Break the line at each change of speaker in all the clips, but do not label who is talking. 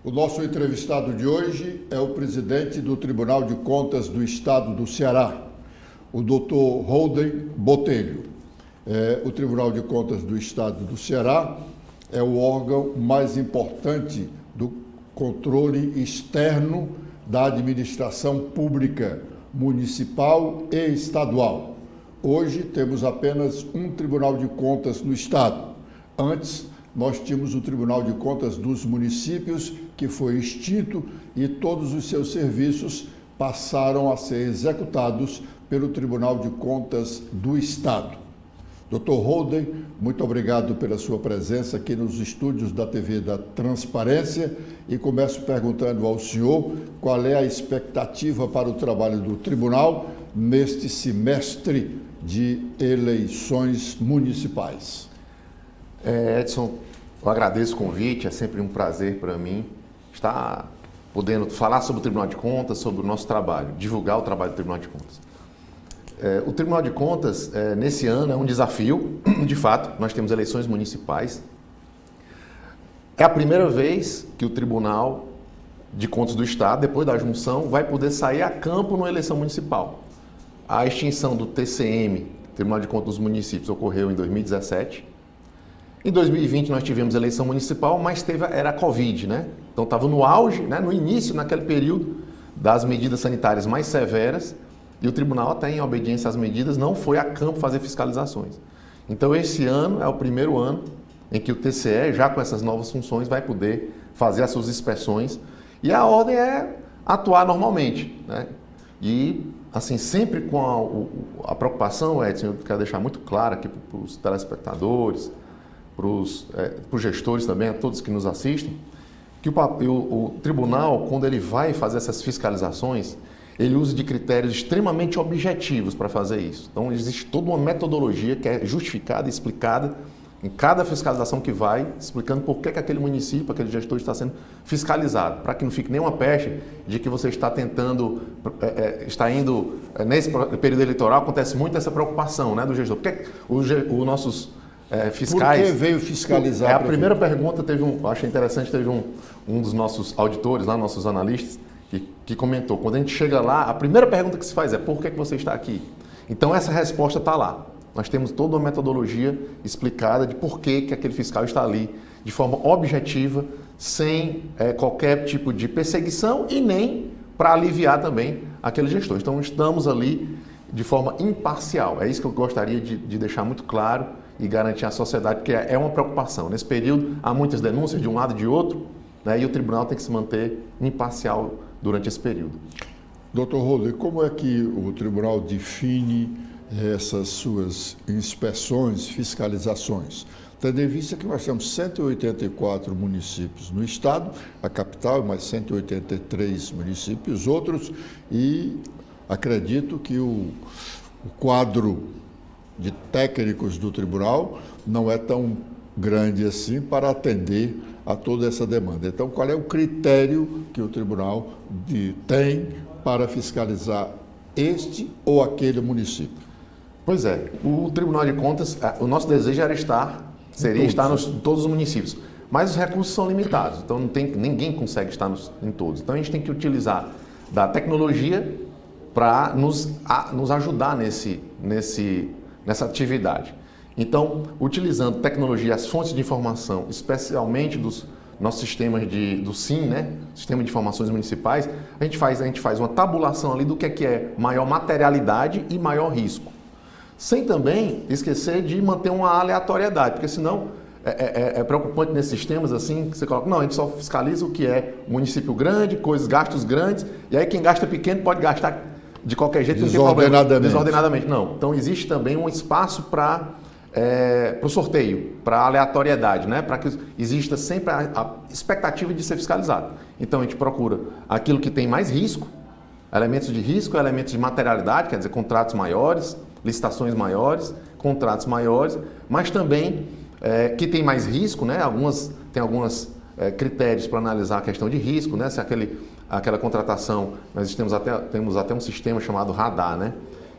O nosso entrevistado de hoje é o presidente do Tribunal de Contas do Estado do Ceará, o Dr. Holden Botelho. O Tribunal de Contas do Estado do Ceará é o órgão mais importante do controle externo da administração pública municipal e estadual. Hoje temos apenas um Tribunal de Contas no Estado. Antes, nós tínhamos o Tribunal de Contas dos municípios, que foi extinto, e todos os seus serviços passaram a ser executados pelo Tribunal de Contas do Estado. Dr. Holden, muito obrigado pela sua presença aqui nos estúdios da TV da Transparência, e começo perguntando ao senhor qual é a expectativa para o trabalho do tribunal neste semestre de eleições municipais.
Edson, eu agradeço o convite, é sempre um prazer para mim estar podendo falar sobre o Tribunal de Contas, sobre o nosso trabalho, divulgar o trabalho do Tribunal de Contas. O Tribunal de Contas, nesse ano, é um desafio, de fato, nós temos eleições municipais. É a primeira vez que o Tribunal de Contas do Estado, depois da junção, vai poder sair a campo numa eleição municipal. A extinção do TCM, Tribunal de Contas dos Municípios, ocorreu em 2017. Em 2020 nós tivemos eleição municipal, mas era a Covid, né? Então estava no auge, né? No início, naquele período das medidas sanitárias mais severas, e o tribunal, até em obediência às medidas, não foi a campo fazer fiscalizações. Então esse ano é o primeiro ano em que o TCE, já com essas novas funções, vai poder fazer as suas inspeções, e a ordem é atuar normalmente, né? E assim, sempre com a preocupação, Edson, eu quero deixar muito claro aqui para os telespectadores, para os gestores também, a todos que nos assistem, que o tribunal, quando ele vai fazer essas fiscalizações, ele usa de critérios extremamente objetivos para fazer isso. Então, existe toda uma metodologia que é justificada e explicada em cada fiscalização que vai, explicando por que aquele município, aquele gestor está sendo fiscalizado, para que não fique nenhuma peste de que você está tentando, está indo, nesse período eleitoral, acontece muito essa preocupação, né, do gestor. Porque os nossos fiscais...
Por que veio fiscalizar?
A primeira pergunta, achei interessante, teve um dos nossos auditores, lá, nossos analistas, que comentou, quando a gente chega lá, a primeira pergunta que se faz é: por que você está aqui? Então essa resposta está lá. Nós temos toda uma metodologia explicada de por que aquele fiscal está ali, de forma objetiva, sem qualquer tipo de perseguição e nem para aliviar também aquele gestor. Então estamos ali de forma imparcial. É isso que eu gostaria de deixar muito claro e garantir à sociedade, que é uma preocupação. Nesse período há muitas denúncias de um lado e de outro, né, e o tribunal tem que se manter imparcial durante esse período.
Dr. Holden, como é que o tribunal define essas suas inspeções, fiscalizações? Tendo em vista que nós temos 184 municípios no estado, a capital e mais 183 municípios outros, e acredito que o quadro de técnicos do tribunal não é tão grande assim para atender a toda essa demanda. Então, qual é o critério que o tribunal tem para fiscalizar este ou aquele município?
Pois é, o Tribunal de Contas, o nosso desejo seria estar em todos os municípios, mas os recursos são limitados, então ninguém consegue estar em todos. Então a gente tem que utilizar da tecnologia para nos ajudar nessa atividade. Então, utilizando tecnologia, as fontes de informação, especialmente dos nossos sistemas do SIM, né? Sistema de Informações Municipais, a gente faz uma tabulação ali do que é maior materialidade e maior risco. Sem também esquecer de manter uma aleatoriedade, porque senão é preocupante nesses sistemas assim, que você coloca, não, a gente só fiscaliza o que é município grande, gastos grandes, e aí quem gasta pequeno pode gastar de qualquer jeito, desordenadamente. Não. Então existe também um espaço para o sorteio, para a aleatoriedade, né? Para que exista sempre a expectativa de ser fiscalizado. Então a gente procura aquilo que tem mais risco, elementos de risco, elementos de materialidade, quer dizer, contratos maiores, licitações maiores, contratos maiores, mas também que tem mais risco, né? Tem alguns critérios para analisar a questão de risco, né? Se aquela contratação, nós temos até um sistema chamado radar, né?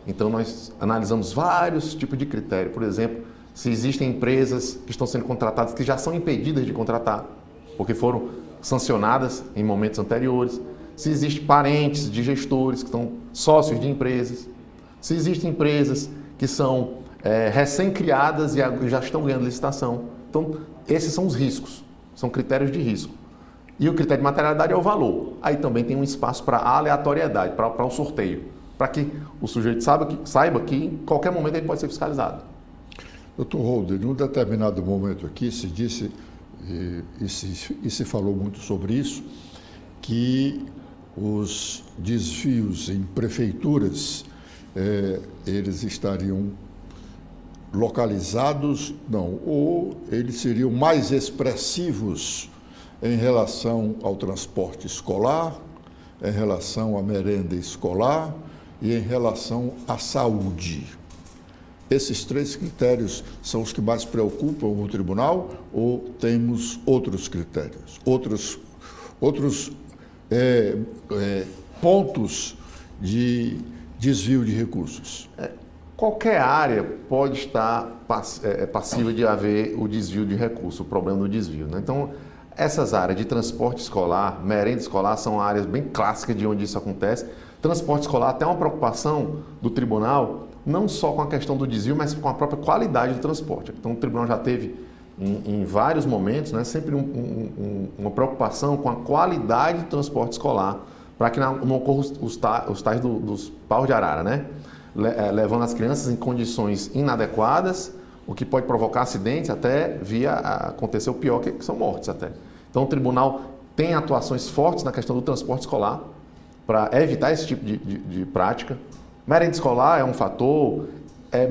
Então nós analisamos vários tipos de critérios. Por exemplo, se existem empresas que estão sendo contratadas que já são impedidas de contratar, porque foram sancionadas em momentos anteriores, se existem parentes de gestores que estão sócios de empresas, se existem empresas que são recém-criadas e já estão ganhando licitação. Então, esses são os riscos, são critérios de risco. E o critério de materialidade é o valor. Aí também tem um espaço para aleatoriedade, para o sorteio, para que o sujeito saiba que em qualquer momento ele pode ser fiscalizado.
Dr. Holder, num determinado momento aqui se disse, e se falou muito sobre isso, que os desvios em prefeituras, eles estariam localizados, não, ou eles seriam mais expressivos em relação ao transporte escolar, em relação à merenda escolar e em relação à saúde. Esses 3 critérios são os que mais preocupam o tribunal ou temos outros critérios, outros pontos de desvio de recursos?
Qualquer área pode estar passível de haver o desvio de recurso, o problema do desvio, né? Então, essas áreas de transporte escolar, merenda escolar, são áreas bem clássicas de onde isso acontece. Transporte escolar até uma preocupação do tribunal, não só com a questão do desvio, mas com a própria qualidade do transporte. Então, o tribunal já teve, em vários momentos, né, sempre uma preocupação com a qualidade do transporte escolar, para que não ocorram os tais dos paus de arara, né? Levando as crianças em condições inadequadas, o que pode provocar acidentes, até acontecer o pior, que são mortes até. Então, o tribunal tem atuações fortes na questão do transporte escolar, para evitar esse tipo de prática. Merenda escolar é um fator,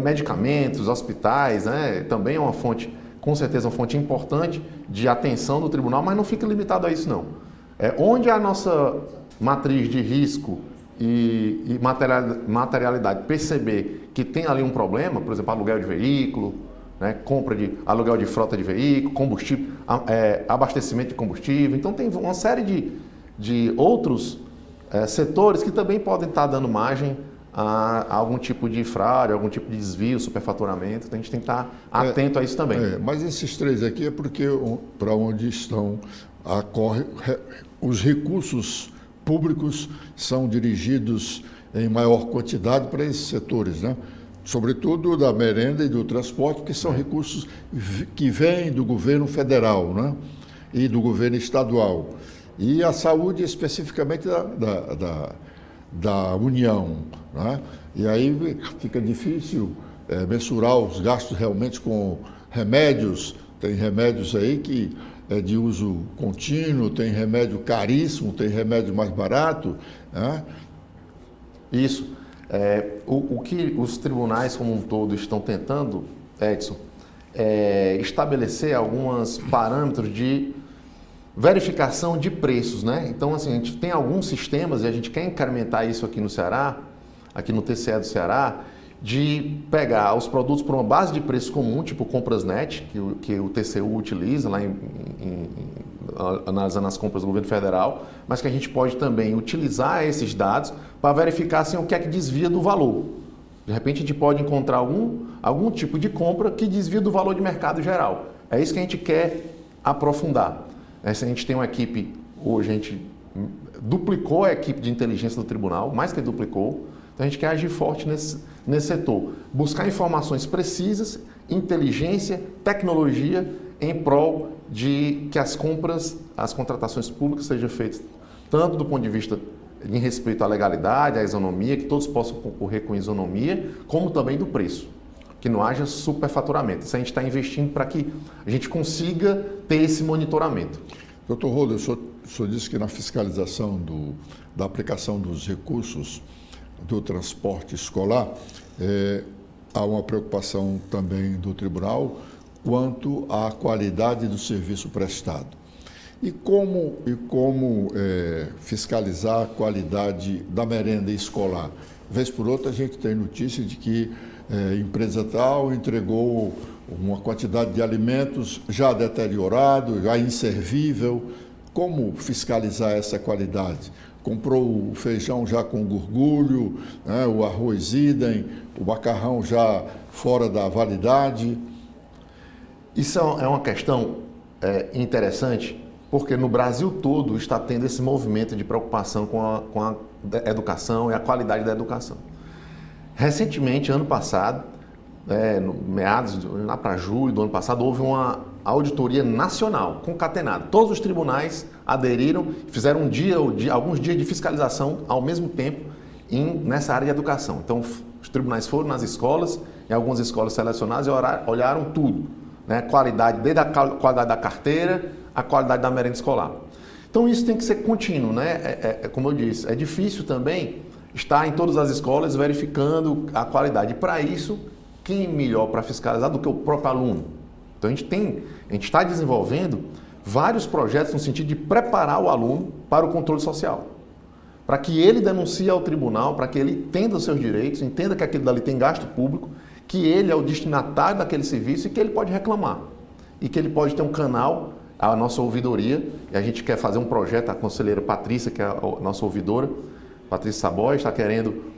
medicamentos, hospitais, né, também é uma fonte, com certeza, uma fonte importante de atenção do tribunal, mas não fica limitado a isso, não. Onde a nossa matriz de risco e materialidade perceber que tem ali um problema, por exemplo, aluguel de veículo, né, compra de aluguel de frota de veículo, combustível, abastecimento de combustível. Então tem uma série de outros setores que também podem estar dando margem a algum tipo de fraude, algum tipo de desvio, superfaturamento. Então a gente tem que estar atento a isso também.
Mas esses 3 aqui é porque para onde estão os recursos públicos são dirigidos em maior quantidade para esses setores, né? Sobretudo da merenda e do transporte, que são recursos que vêm do governo federal, né? E do governo estadual. E a saúde especificamente da União, né? E aí fica difícil mensurar os gastos realmente com remédios. Tem remédios aí que de uso contínuo, tem remédio caríssimo, tem remédio mais barato, né?
Isso. O que os tribunais como um todo estão tentando, Edson, estabelecer alguns parâmetros de verificação de preços, né? Então, assim, a gente tem alguns sistemas e a gente quer incrementar isso aqui no Ceará, aqui no TCE do Ceará, de pegar os produtos por uma base de preço comum, tipo Comprasnet, que o TCU utiliza lá analisando as compras do governo federal, mas que a gente pode também utilizar esses dados para verificar assim, o que é que desvia do valor. De repente a gente pode encontrar algum tipo de compra que desvia do valor de mercado geral. É isso que a gente quer aprofundar. A gente tem uma equipe, hoje a gente duplicou a equipe de inteligência do tribunal, mais que duplicou. Então a gente quer agir forte nesse setor, buscar informações precisas, inteligência, tecnologia em prol de que as compras, as contratações públicas sejam feitas tanto do ponto de vista em respeito à legalidade, à isonomia, que todos possam concorrer com isonomia, como também do preço, que não haja superfaturamento. Isso a gente está investindo para que a gente consiga ter esse monitoramento.
Dr. Holder, o senhor disse que na fiscalização da aplicação dos recursos do transporte escolar, há uma preocupação também do tribunal quanto à qualidade do serviço prestado. E como fiscalizar a qualidade da merenda escolar? Vez por outra, a gente tem notícia de que empresa tal entregou uma quantidade de alimentos já deteriorado, já inservível. Como fiscalizar essa qualidade? Comprou o feijão já com gorgulho, né, o arroz idem, o macarrão já fora da validade.
Isso é uma questão interessante, porque no Brasil todo está tendo esse movimento de preocupação com a educação e a qualidade da educação. Recentemente, ano passado, no meados, lá para julho do ano passado, houve uma auditoria nacional, concatenada. Todos os tribunais aderiram, fizeram alguns dias de fiscalização ao mesmo tempo nessa área de educação. Então, os tribunais foram nas escolas, em algumas escolas selecionadas, e olharam tudo, né? Qualidade, desde a qualidade da carteira, a qualidade da merenda escolar. Então, isso tem que ser contínuo, né? Como eu disse, é difícil também estar em todas as escolas verificando a qualidade. E para isso, quem melhor para fiscalizar do que o próprio aluno? Então, a gente está desenvolvendo vários projetos no sentido de preparar o aluno para o controle social. Para que ele denuncie ao tribunal, para que ele entenda os seus direitos, entenda que aquilo dali tem gasto público, que ele é o destinatário daquele serviço e que ele pode reclamar. E que ele pode ter um canal, a nossa ouvidoria, e a gente quer fazer um projeto, a conselheira Patrícia, que é a nossa ouvidora, Patrícia Saboy, está querendo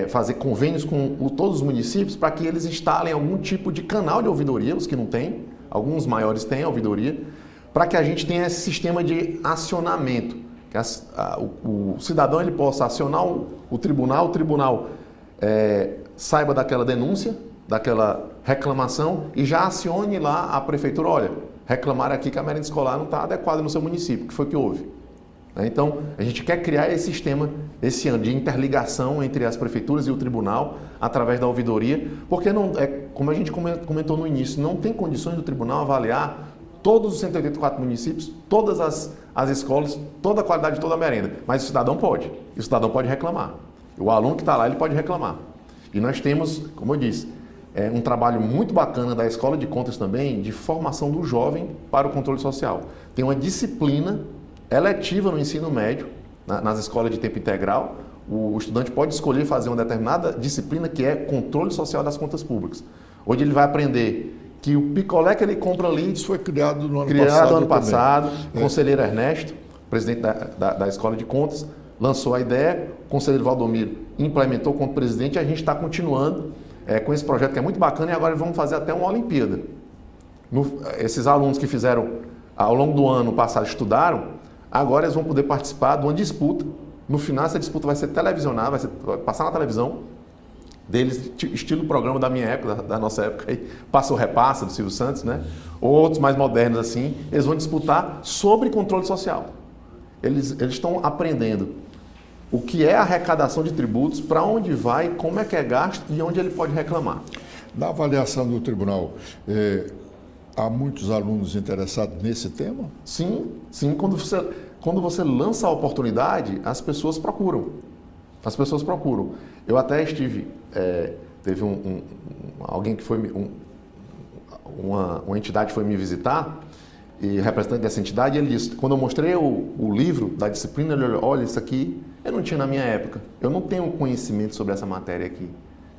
fazer convênios com todos os municípios para que eles instalem algum tipo de canal de ouvidoria, os que não têm, alguns maiores têm a ouvidoria, para que a gente tenha esse sistema de acionamento, que o cidadão ele possa acionar o tribunal saiba daquela denúncia, daquela reclamação e já acione lá a prefeitura, olha, reclamar aqui que a merenda escolar não está adequada no seu município, o que foi que houve? Então, a gente quer criar esse sistema esse ano de interligação entre as prefeituras e o tribunal através da ouvidoria, porque não, como a gente comentou no início, não tem condições do tribunal avaliar todos os 184 municípios, todas as escolas, toda a qualidade de toda a merenda, mas o cidadão pode, e o cidadão pode reclamar. O aluno que está lá, ele pode reclamar. E nós temos, como eu disse, um trabalho muito bacana da Escola de Contas também, de formação do jovem para o controle social. Tem uma disciplina eletiva no ensino médio, nas escolas de tempo integral. O estudante pode escolher fazer uma determinada disciplina que é controle social das contas públicas, onde ele vai aprender que o picolé que ele compra ali...
Isso foi criado no
ano passado. O conselheiro Ernesto, presidente da Escola de Contas, lançou a ideia, o conselheiro Valdomiro implementou como presidente e a gente está continuando com esse projeto que é muito bacana e agora vamos fazer até uma Olimpíada. Esses alunos que fizeram ao longo do ano passado estudaram, agora eles vão poder participar de uma disputa. No final, essa disputa vai ser televisionada, vai passar na televisão, deles, estilo programa da minha época, da nossa época, aí, Passa ou Repassa, do Silvio Santos, né? Ou outros mais modernos assim, eles vão disputar sobre controle social. Eles estão aprendendo o que é a arrecadação de tributos, para onde vai, como é que é gasto e onde ele pode reclamar.
Na avaliação do tribunal, há muitos alunos interessados nesse tema?
Sim. Quando você lança a oportunidade, as pessoas procuram. Eu até estive, teve alguém que foi, uma entidade foi me visitar, e representante dessa entidade, ele disse, quando eu mostrei o livro da disciplina, ele olhou, olha, isso aqui eu não tinha na minha época, eu não tenho conhecimento sobre essa matéria aqui,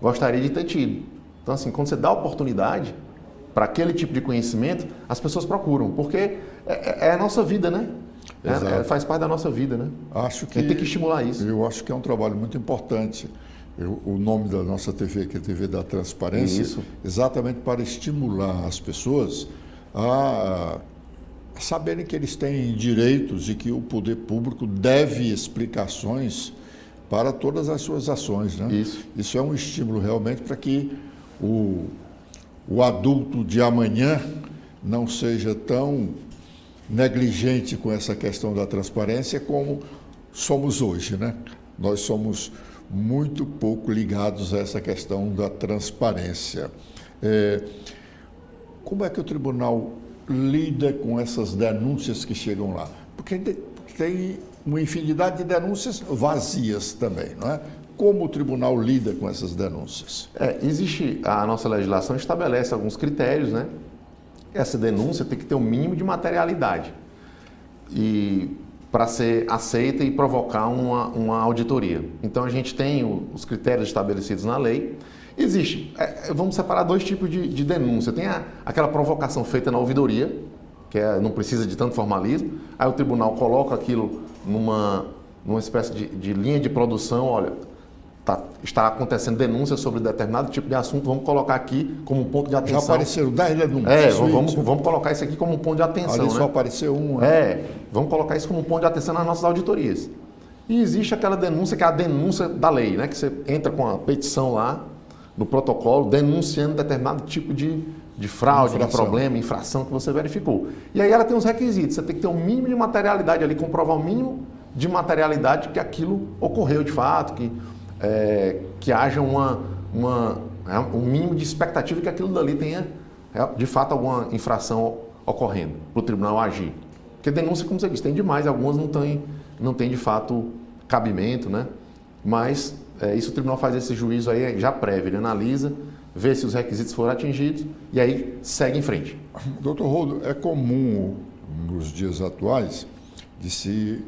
gostaria de ter tido. Então assim, quando você dá oportunidade para aquele tipo de conhecimento, as pessoas procuram, porque é a nossa vida, né? Faz parte da nossa vida, né?
Acho que
a gente tem que estimular isso.
Eu acho que é um trabalho muito importante. O nome da nossa TV, que é a TV da Transparência,
isso.
Exatamente para estimular as pessoas a saberem que eles têm direitos e que o poder público deve explicações para todas as suas ações, né? Isso é um estímulo realmente para que o adulto de amanhã não seja tão negligente com essa questão da transparência como somos hoje, né? Nós somos muito pouco ligados a essa questão da transparência. Como é que o tribunal lida com essas denúncias que chegam lá? Porque tem uma infinidade de denúncias vazias também, não é? Como o tribunal lida com essas denúncias?
A nossa legislação estabelece alguns critérios, né? Essa denúncia tem que ter um mínimo de materialidade e para ser aceita e provocar uma auditoria. Então a gente tem os critérios estabelecidos na lei. Existe, vamos separar dois tipos de denúncia. Tem aquela provocação feita na ouvidoria, que não precisa de tanto formalismo. Aí o tribunal coloca aquilo numa espécie de linha de produção, olha, está acontecendo denúncia sobre determinado tipo de assunto, vamos colocar aqui como um ponto de atenção.
Já apareceram 10 denúncias.
Vamos colocar isso aqui como um ponto de atenção.
Ali só apareceu um. Né?
Vamos colocar isso como um ponto de atenção nas nossas auditorias. E existe aquela denúncia que é a denúncia da lei, né? Que você entra com a petição lá no protocolo denunciando determinado tipo de fraude, de problema, infração que você verificou. E aí ela tem os requisitos, você tem que ter um mínimo de materialidade ali, comprovar o mínimo de materialidade que aquilo ocorreu de fato, que haja um mínimo de expectativa que aquilo dali tenha de fato alguma infração ocorrendo para o tribunal agir. Porque denúncia, como você disse, tem demais, algumas não tem de fato cabimento, né? Mas isso o tribunal faz esse juízo aí já prévio, ele analisa, vê se os requisitos foram atingidos e aí segue em frente.
Doutor Roldo, é comum nos dias atuais de se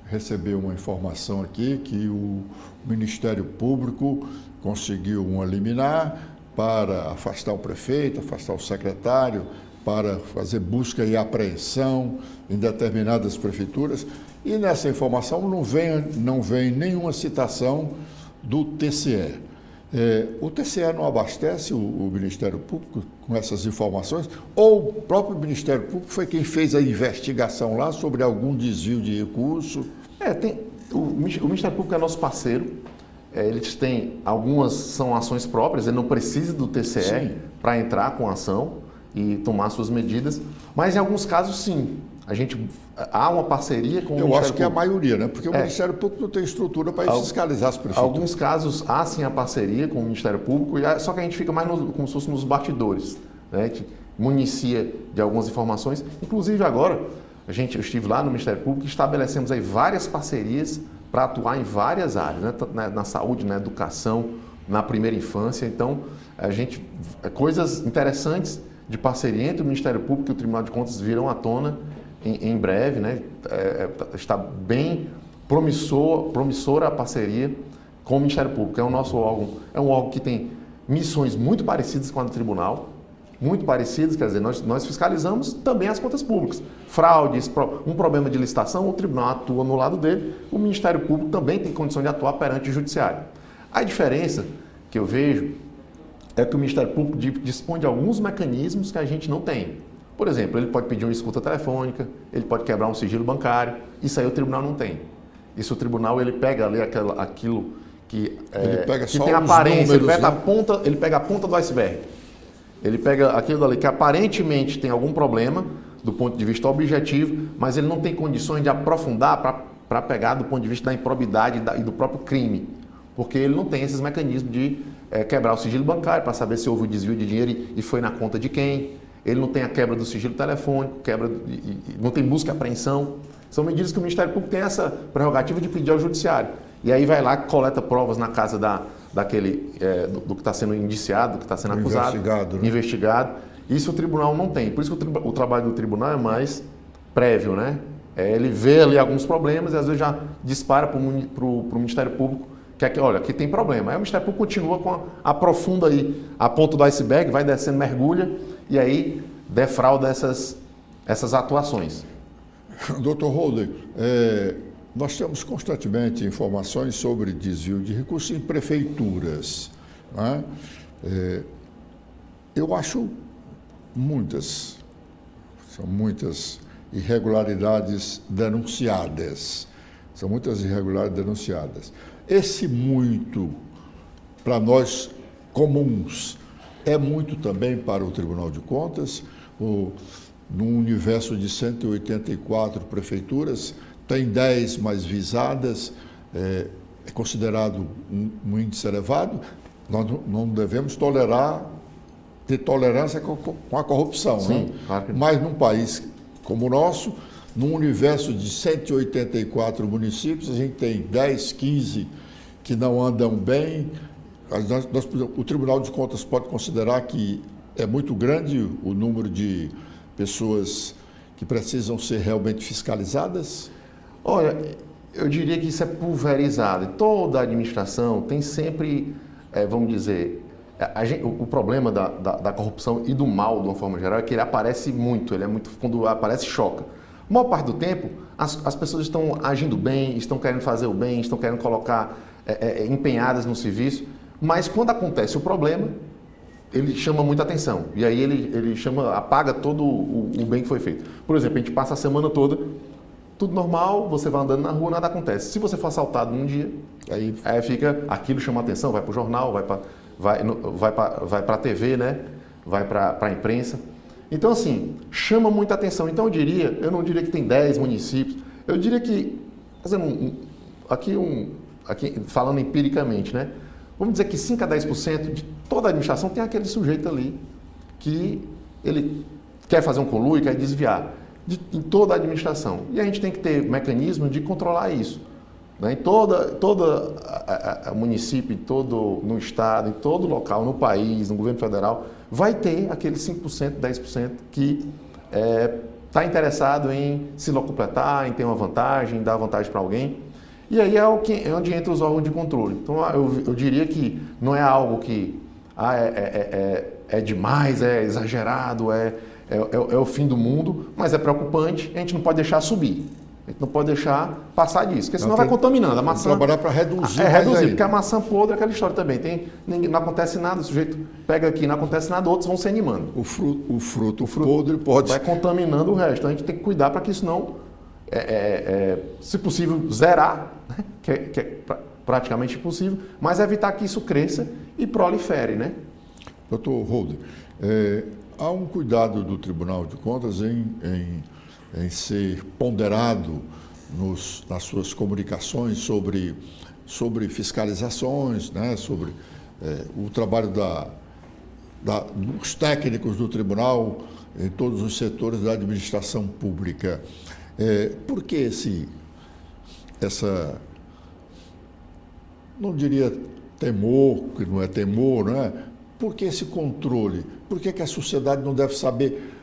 receber uma informação aqui que o Ministério Público conseguiu uma liminar para afastar o prefeito, afastar o secretário, para fazer busca e apreensão em determinadas prefeituras. E nessa informação não vem nenhuma citação do TCE. O TCE não abastece o Ministério Público com essas informações? Ou o próprio Ministério Público foi quem fez a investigação lá sobre algum desvio de recurso?
O Ministério Público é nosso parceiro. Eles têm, algumas são ações próprias, ele não precisa do TCE para entrar com a ação e tomar suas medidas, mas em alguns casos sim. Há uma parceria com o Ministério Público. Eu acho que
é a maioria, né? Porque o Ministério Público não tem estrutura para fiscalizar as prefeituras.
Em alguns casos há sim a parceria com o Ministério Público, só que a gente fica mais como se fosse nos bastidores, né? A gente municia de algumas informações. Inclusive agora, eu estive lá no Ministério Público e estabelecemos aí várias parcerias para atuar em várias áreas, né? Na saúde, na educação, na primeira infância. Então, coisas interessantes de parceria entre o Ministério Público e o Tribunal de Contas virão à tona em breve, né? Está bem promissora a parceria com o Ministério Público. É o nosso órgão, é um órgão que tem missões muito parecidas com a do Tribunal, muito parecidas, quer dizer, nós fiscalizamos também as contas públicas. Fraudes, um problema de licitação, o Tribunal atua no lado dele, o Ministério Público também tem condição de atuar perante o Judiciário. A diferença que eu vejo é que o Ministério Público dispõe de alguns mecanismos que a gente não tem. Por exemplo, ele pode pedir uma escuta telefônica, ele pode quebrar um sigilo bancário, isso aí o tribunal não tem. Isso o tribunal ele pega ali aquilo que tem aparência, números, ele pega a ponta do iceberg. Ele pega aquilo ali que aparentemente tem algum problema do ponto de vista objetivo, mas ele não tem condições de aprofundar para pegar do ponto de vista da improbidade e do próprio crime. Porque ele não tem esses mecanismos de quebrar o sigilo bancário para saber se houve o desvio de dinheiro e foi na conta de quem. Ele não tem a quebra do sigilo telefônico, não tem busca e apreensão. São medidas que o Ministério Público tem essa prerrogativa de pedir ao Judiciário. E aí vai lá, coleta provas na casa daquele do que está sendo indiciado, do que está sendo acusado, investigado. Isso o tribunal não tem. Por isso que o trabalho do tribunal é mais prévio, né? Ele vê ali alguns problemas e às vezes já dispara para o Ministério Público que olha, aqui tem problema. Aí o Ministério Público continua aprofunda aí a ponta do iceberg, vai descendo, mergulha e aí defrauda essas atuações.
Dr. Holden, nós temos constantemente informações sobre desvio de recursos em prefeituras, né? Eu acho são muitas irregularidades denunciadas. Esse muito, para nós comuns, é muito também para o Tribunal de Contas. No universo de 184 prefeituras, tem 10 mais visadas, é considerado um índice elevado. Nós não devemos ter tolerância com a corrupção. Sim, né? Claro que não. Mas num país como o nosso, num universo de 184 municípios, a gente tem 10, 15 que não andam bem. O Tribunal de Contas pode considerar que é muito grande o número de pessoas que precisam ser realmente fiscalizadas?
Olha, eu diria que isso é pulverizado. Toda a administração tem sempre, vamos dizer, o problema da corrupção e do mal, de uma forma geral, é que ele aparece muito, quando aparece, choca. A maior parte do tempo, as pessoas estão agindo bem, estão querendo fazer o bem, estão querendo colocar empenhadas no serviço, mas quando acontece o problema, ele chama muita atenção. E aí ele apaga todo o bem que foi feito. Por exemplo, a gente passa a semana toda, tudo normal, você vai andando na rua, nada acontece. Se você for assaltado num dia, aí fica, aquilo chama atenção, vai para o jornal, vai para a TV, né? Vai para a imprensa. Então, assim, chama muita atenção. Então, eu não diria que tem 10 municípios, eu diria que, fazendo aqui falando empiricamente, né? Vamos dizer que 5 a 10% de toda a administração tem aquele sujeito ali que ele quer fazer um conluio, quer desviar em toda a administração. E a gente tem que ter mecanismo de controlar isso. Né? Em toda município, no estado, em todo local, no país, no governo federal, vai ter aqueles 5%, 10% que está interessado em se locupletar, em ter uma vantagem, em dar vantagem para alguém. E aí é onde entra os órgãos de controle. Então, eu diria que não é algo que é demais, é exagerado, é o fim do mundo, mas é preocupante, a gente não pode deixar subir. A gente não pode deixar passar disso, porque senão vai contaminando. A maçã
trabalhar para reduzir.
Reduzir, porque a maçã podre é aquela história também. Não acontece nada, o sujeito pega aqui, não acontece nada, outros vão se animando.
O fruto podre pode...
Vai contaminando o resto. Então a gente tem que cuidar para que isso não, se possível, zerar, né? que é praticamente impossível, mas evitar que isso cresça e prolifere, né?
Doutor Holden, há um cuidado do Tribunal de Contas em ser ponderado nas suas comunicações sobre fiscalizações, né, sobre o trabalho dos técnicos do tribunal em todos os setores da administração pública. Por que não diria temor, que não é temor, não é? Por que esse controle? Por que a sociedade não deve saber,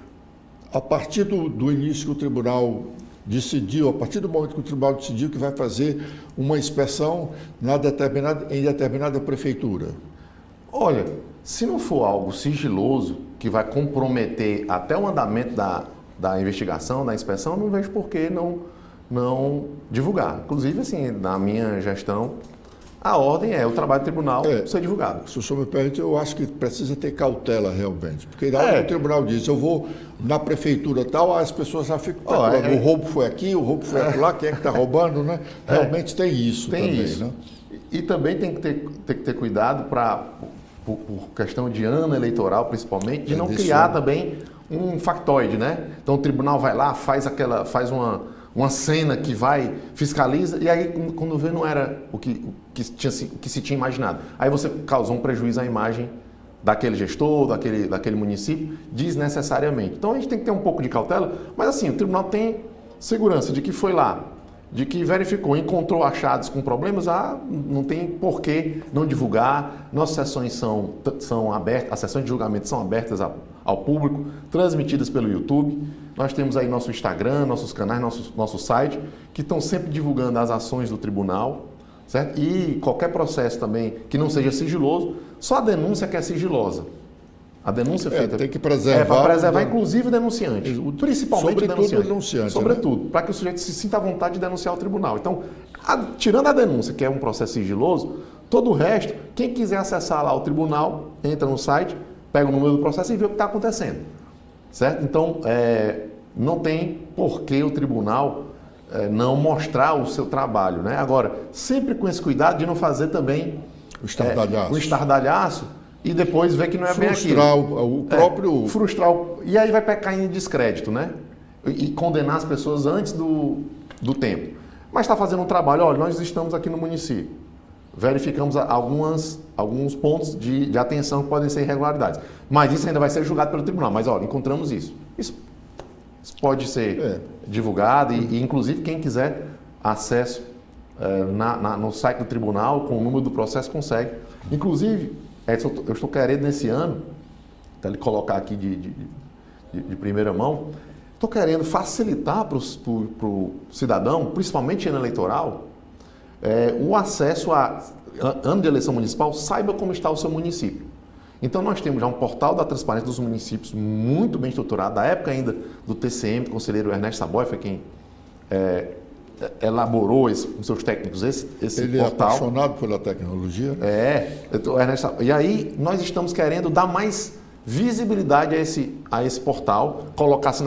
a partir do início que o tribunal decidiu, a partir do momento que o tribunal decidiu que vai fazer uma inspeção em determinada prefeitura?
Olha, se não for algo sigiloso, que vai comprometer até o andamento da investigação, da inspeção, não vejo por que não divulgar. Inclusive, assim, na minha gestão, a ordem o trabalho do tribunal ser divulgado.
Se o senhor me permite, eu acho que precisa ter cautela realmente. Porque na hora que o tribunal diz, eu vou na prefeitura tal, as pessoas já ficam falando, o roubo foi aqui, o roubo foi lá, quem é que está roubando, né? Realmente tem isso também, isso. Né?
E também tem que ter cuidado por questão de ano eleitoral, principalmente, de não criar também um factoide, né? Então o tribunal vai lá, faz uma cena que fiscaliza, e aí quando vê não era o que se tinha imaginado. Aí você causou um prejuízo à imagem daquele gestor, daquele município, desnecessariamente. Então a gente tem que ter um pouco de cautela, mas assim, o tribunal tem segurança de que foi lá, de que verificou, encontrou achados com problemas, não tem por que não divulgar. Nossas sessões são abertas, as sessões de julgamento são abertas ao público, transmitidas pelo YouTube. Nós temos aí nosso Instagram, nossos canais, nosso site, que estão sempre divulgando as ações do tribunal, certo? E qualquer processo também que não seja sigiloso, só a denúncia que é sigilosa. A denúncia feita
tem que preservar.
Para preservar, inclusive, o denunciante. Principalmente o denunciante. Sobretudo,
né?
Para que o sujeito se sinta à vontade de denunciar o tribunal. Então, tirando a denúncia, que é um processo sigiloso, todo o resto, quem quiser acessar lá o tribunal, entra no site, pega o número do processo e vê o que está acontecendo. Certo? Então, não tem por que o tribunal não mostrar o seu trabalho, né? Agora, sempre com esse cuidado de não fazer também
o estardalhaço
e depois ver que não é bem aquilo.
Frustrar o próprio...
E aí vai cair em descrédito, né? E condenar as pessoas antes do tempo. Mas está fazendo um trabalho, olha, nós estamos aqui no município, verificamos alguns pontos de atenção que podem ser irregularidades. Mas isso ainda vai ser julgado pelo tribunal. Mas, olha, encontramos isso. Isso pode ser divulgado e, inclusive, quem quiser acesso no site do tribunal, com o número do processo, consegue. Inclusive, eu estou querendo nesse ano, até ele colocar aqui de primeira mão, estou querendo facilitar para o cidadão, principalmente em ano eleitoral, o acesso a ano de eleição municipal, saiba como está o seu município. Então nós temos já um portal da transparência dos municípios muito bem estruturado, da época ainda do TCM, o conselheiro Ernesto Saboy foi quem elaborou com seus técnicos esse
Ele
portal.
É apaixonado pela tecnologia.
Ernesto, e aí nós estamos querendo dar mais visibilidade a esse portal, colocar-se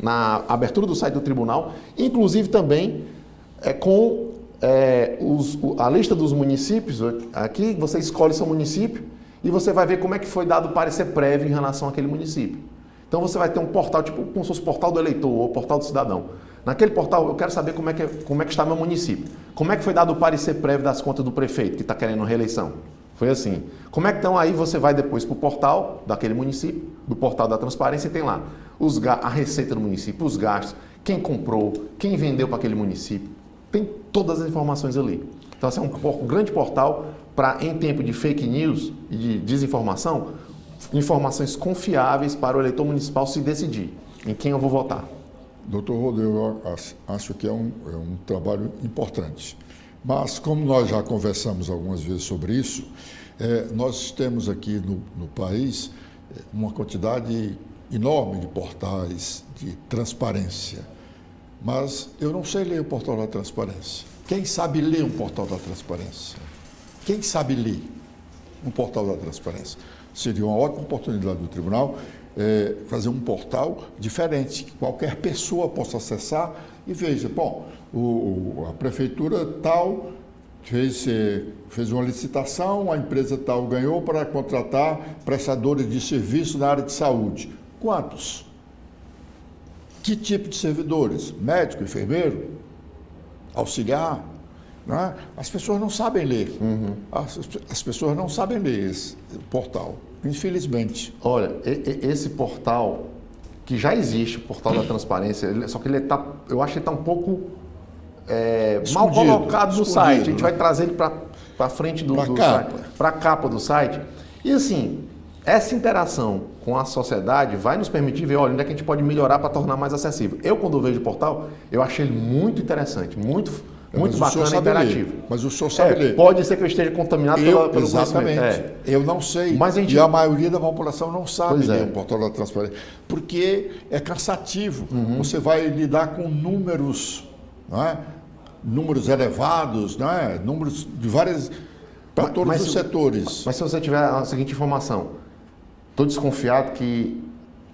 na abertura do site do tribunal, inclusive também com a lista dos municípios. Aqui você escolhe seu município e você vai ver como é que foi dado o parecer prévio em relação àquele município. Então você vai ter um portal, tipo como se fosse o portal do eleitor ou o portal do cidadão. Naquele portal eu quero saber como é que está meu município. Como é que foi dado o parecer prévio das contas do prefeito que está querendo reeleição. Foi assim. Como é que estão aí? Você vai depois para o portal daquele município, do portal da transparência, e tem lá a receita do município, os gastos, quem comprou, quem vendeu para aquele município. Tem todas as informações ali. Então, esse é um grande portal para, em tempo de fake news e de desinformação, informações confiáveis para o eleitor municipal se decidir em quem eu vou votar.
Doutor Rodrigo, eu acho que é um trabalho importante. Mas, como nós já conversamos algumas vezes sobre isso, nós temos aqui no país uma quantidade enorme de portais de transparência. Mas eu não sei ler o portal da transparência. Quem sabe ler um portal da transparência? Quem sabe ler um portal da transparência? Seria uma ótima oportunidade do tribunal fazer um portal diferente, que qualquer pessoa possa acessar e veja, bom, a prefeitura tal fez uma licitação, a empresa tal ganhou para contratar prestadores de serviço na área de saúde. Quantos? Que tipo de servidores? Médico, enfermeiro, auxiliar? Não é? As pessoas não sabem ler. As pessoas não sabem ler esse portal, infelizmente.
Olha, esse portal, que já existe, o portal da transparência, só que eu acho que ele está um pouco mal colocado no site. A gente vai trazer ele para frente do site, para a capa do site. E assim, essa interação com a sociedade vai nos permitir ver, olha, onde é que a gente pode melhorar para tornar mais acessível. Eu, quando vejo o portal, eu achei ele muito interessante, muito bacana e interativo.
Mas o senhor sabe ler.
Pode ser que eu esteja contaminado pelo
exatamente. Eu não sei.
Mas
e a maioria da população não sabe ler o portal da transparência. Porque é cansativo. Você vai lidar com números, não é? Números elevados, não é? Números de várias... para todos os setores.
Mas se você tiver a seguinte informação, estou desconfiado que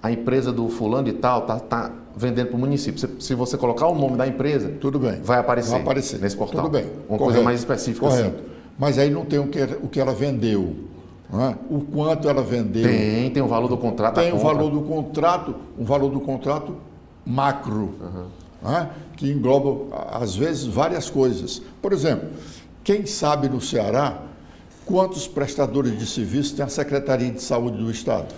a empresa do fulano e tal está vendendo para o município. Se você colocar o nome da empresa,
tudo bem,
vai aparecer nesse portal.
Tudo bem.
Uma coisa mais específica.
Correto.
Assim.
Mas aí não tem o que ela vendeu. Não é? O quanto ela vendeu.
Tem o valor do contrato.
Tem o valor do contrato, um valor do contrato macro, não é? Que engloba, às vezes, várias coisas. Por exemplo, quem sabe no Ceará quantos prestadores de serviço tem a Secretaria de Saúde do Estado?